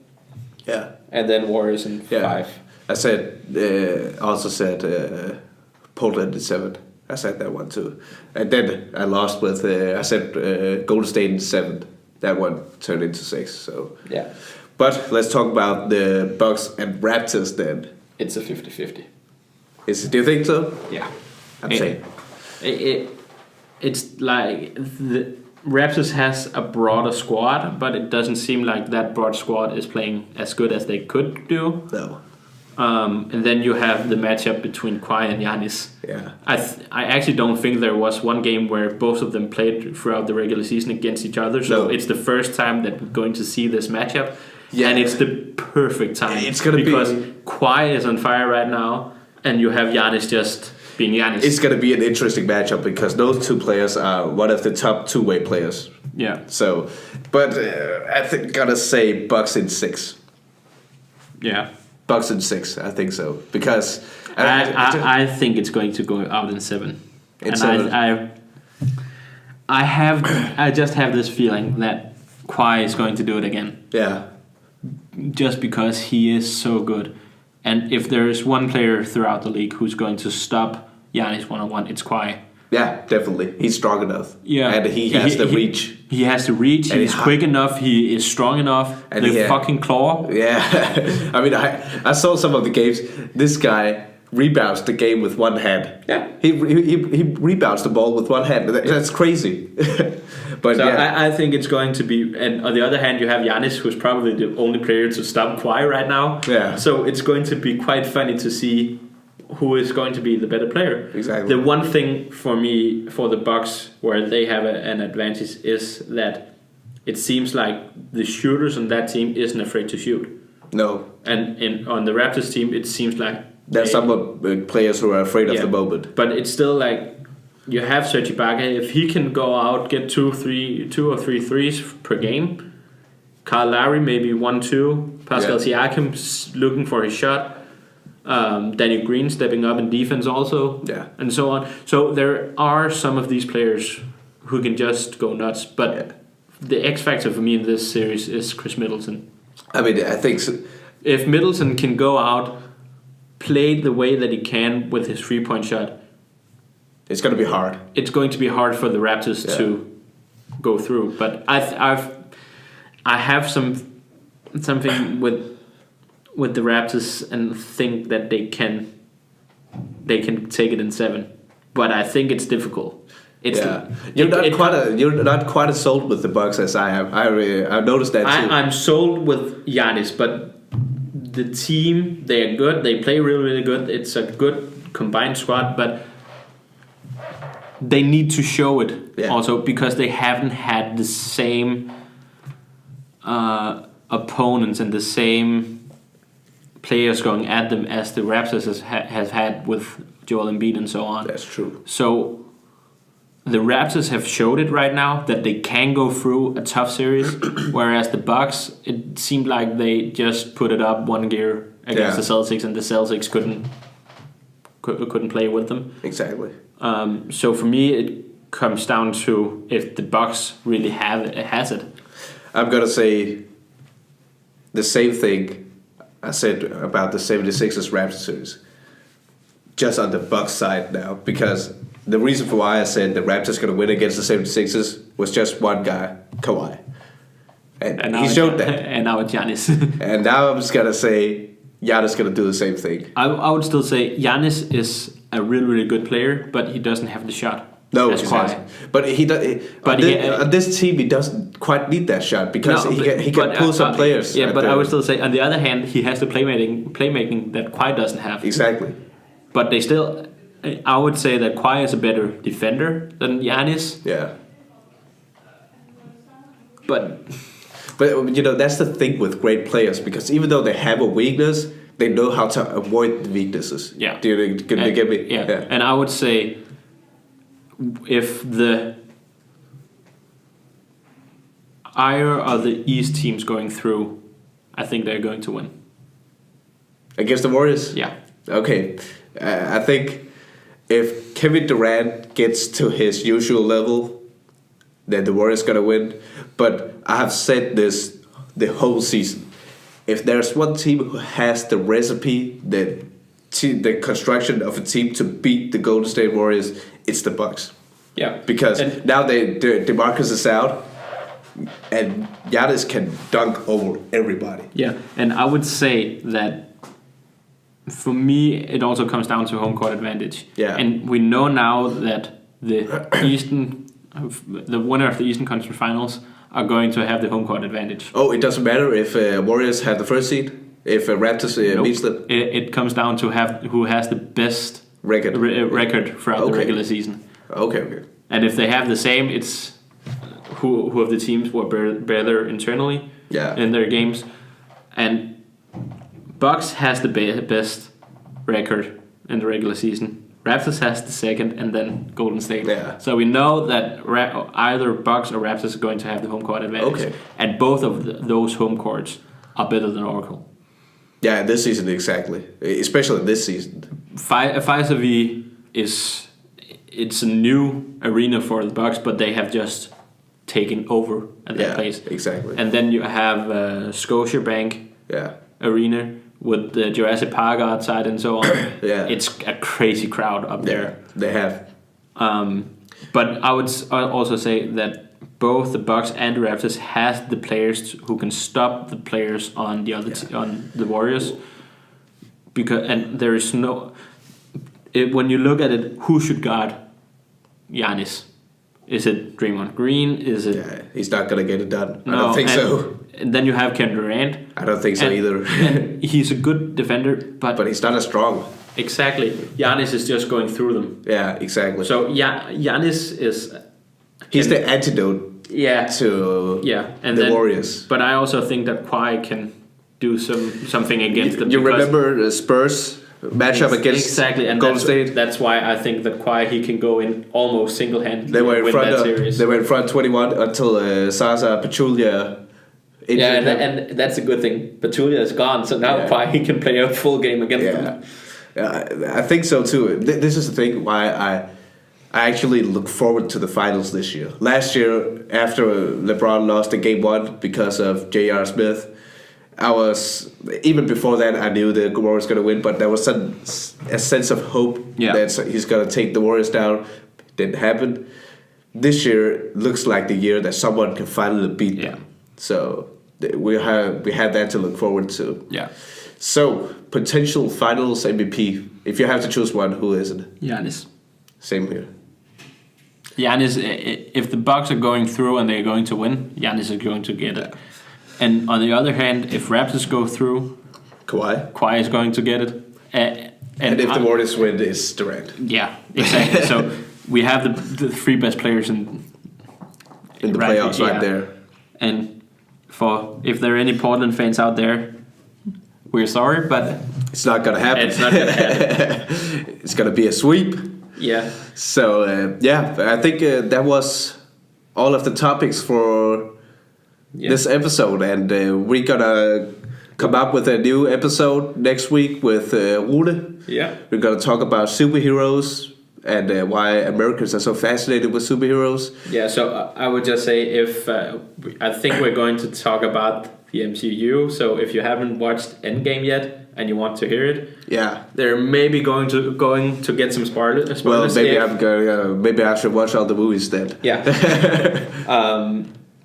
Yeah. And then Warriors in 5. I said also said Portland in 7. I said that one too. And then I lost with I said Golden State in 7. That one turned into 6. So yeah. But let's talk about the Bucks and Raptors then. It's a 50-50. Do you think so? Yeah. I'm saying. It's like the Raptors has a broader squad, but it doesn't seem like that broad squad is playing as good as they could do. No. And then you have the matchup between Kawhi and Giannis. Yeah. I actually don't think there was one game where both of them played throughout the regular season against each other. So it's the first time that we're going to see this matchup. Yeah. And it's the perfect time. It's gonna because Kawhi is on fire right now, and you have Giannis just being Giannis. It's going to be an interesting matchup because those 2 players are one of the top 2-way players. Yeah. So, but I think gonna say Bucks in 6. Yeah. Bucks in 6, I think so because I think it's going to go out in 7. In 7. I just have this feeling that Kawhi is going to do it again. Yeah. Just because he is so good. And if there is one player throughout the league who's going to stop Giannis one-on-one, it's Kawhi. Yeah, definitely. He's strong enough. Yeah. And he has the reach. He has the reach. He's quick enough. He is strong enough. And the fucking claw. Yeah. I mean, I saw some of the games. This guy rebounds the game with one hand. Yeah. He rebounds the ball with one hand. That's crazy. But so I think it's going to be... And on the other hand, you have Giannis, who's probably the only player to stop Kawhi right now. Yeah. So it's going to be quite funny to see who is going to be the better player. Exactly. The one thing for me, for the Bucks, where they have an advantage is that it seems like the shooters on that team isn't afraid to shoot. No. And on the Raptors team, it seems like... There's some players who are afraid of the moment. But it's still like... You have Serge Ibaka. If he can go out, get 2 or 3 threes per game, Kyle Lowry maybe 1-2, Pascal Siakam looking for his shot, Danny Green stepping up in defense also, and so on. So there are some of these players who can just go nuts. But the X factor for me in this series is Chris Middleton. I mean, I think so. If Middleton can go out, play the way that he can with his 3-point shot, it's going to be hard. It's going to be hard for the Raptors to go through. But I have something with the Raptors and think that they can take it in 7. But I think it's difficult. You're not quite as sold with the Bucks as I am. I've noticed that too. I'm sold with Giannis, but the team, they are good. They play really, really good. It's a good combined squad, but they need to show it also because they haven't had the same opponents and the same players going at them as the Raptors has had with Joel Embiid and so on. That's true. So the Raptors have showed it right now that they can go through a tough series, whereas the Bucks, it seemed like they just put it up one gear against the Celtics, and the Celtics couldn't play with them. Exactly. So for me, it comes down to if the Bucks really has it. I'm gonna say the same thing I said about the 76ers Raptors series. just on the Bucks side now, because the reason for why I said the Raptors going to win against the 76ers was just one guy, Kawhi. And he showed that. And now it's Giannis. And now I'm just going to say Giannis going to do the same thing. I would still say Giannis is a really, really good player, but he doesn't have the shot. No, as Kawhi. But he does. On this team, he doesn't quite need that shot because he can pull some players. Yeah, but I would still say, on the other hand, he has the playmaking that Kawhi doesn't have. Exactly. But they still, I would say that Kawhi is a better defender than Giannis. Yeah. But that's the thing with great players, because even though they have a weakness, they know how to avoid the weaknesses. Yeah. Do you get me? Yeah. And I would say, if either of the East teams going through, I think they're going to win. Against the Warriors? Yeah. Okay. I think if Kevin Durant gets to his usual level, then the Warriors going to win. But I have said this the whole season. If there's one team who has the recipe, the construction of a team to beat the Golden State Warriors, it's the Bucks. Yeah. Because now DeMarcus is out, and Giannis can dunk over everybody. Yeah, and I would say that for me, it also comes down to home court advantage. Yeah. And we know now that the winner of the Eastern Conference Finals are going to have the home court advantage. Oh, it doesn't matter if Warriors have the first seed? If Raptors beats them? It comes down to who has the best record throughout the regular season. Okay. And if they have the same, it's who of the teams were better internally in their games. And Bucks has the best record in the regular season. Raptors has the second, and then Golden State. Yeah. So we know that either Bucks or Raptors are going to have the home court advantage. Okay. And both of those home courts are better than Oracle. Yeah, this season exactly. Especially this season. Fiserv it's a new arena for the Bucks, but they have just taken over at that place. Exactly. And then you have Scotiabank Arena with the Jurassic Park outside and so on. It's a crazy crowd up there. They have. But I would also say that both the Bucks and the Raptors has the players who can stop the players on the other on the Warriors. And there is no. When you look at it, who should guard Giannis? Is it Draymond Green? Is it? Yeah, he's not gonna get it done. No, I don't think so. And then you have Kevin Durant. I don't think so either. And he's a good defender, but he's not as strong. Exactly. Giannis is just going through them. Yeah, exactly. So Giannis is. He's the antidote. To the Warriors. But I also think that Kawhi can do something against them. You remember the Spurs matchup against Golden State? That's why I think that Kawhi, he can go in almost single-handedly. They were in front that series. They were in front 21 until Zaza Pachulia. And that's a good thing. Pachulia is gone, so now Kawhi, he can play a full game against them. I think so too. This is the thing why I actually look forward to the finals this year. Last year, after LeBron lost the game 1 because of J.R. Smith, even before that, I knew the Warriors going to win, but there was a sense of hope that he's going to take the Warriors down. Didn't happen. This year looks like the year that someone can finally beat them. So we have that to look forward to. Yeah. So potential finals MVP. If you have to choose one, who is it? Giannis. Same here. Giannis, if the Bucks are going through and they're going to win, Giannis is going to get it. And on the other hand, if Raptors go through, Kawhi is going to get it. And if the Warriors win, it's Durant. Yeah, exactly. So we have the 3 best players in the playoffs right there. And if there are any Portland fans out there, we're sorry, but it's not going to happen. It's not going to happen. It's going to be a sweep. Yeah. So, I think that was all of the topics for this episode. And we're going to come up with a new episode next week with Rune. Yeah. We're going to talk about superheroes and why Americans are so fascinated with superheroes. Yeah, so I would just say I think we're going to talk about the MCU. So if you haven't watched Endgame yet and you want to hear it, Yeah. they're maybe going to get some spoilers. Well, maybe I should watch all the movies then. Yeah.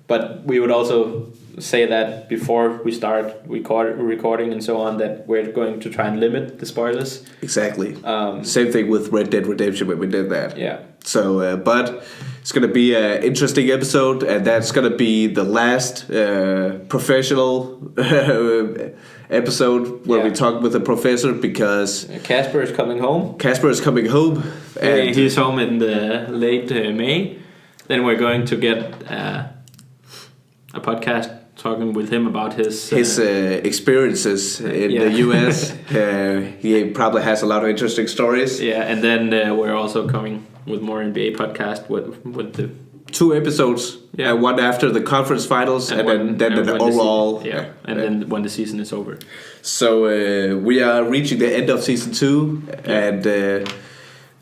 But we would also say that before we start recording and so on, that we're going to try and limit the spoilers. Exactly. Same thing with Red Dead Redemption when we did that. Yeah. So, but it's going to be an interesting episode, and that's going to be the last professional episode where we talk with the professor, because Casper is coming home. And he's home in the late May. Then we're going to get a podcast talking with him about his experiences in the US. He probably has a lot of interesting stories. Yeah, and then we're also coming with more NBA podcast with the 2 episodes. Yeah, one after the conference finals, and then the overall. Then when the season is over. So we are reaching the end of season 2, and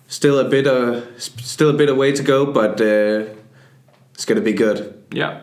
still a bit of way to go, but it's gonna be good. Yeah.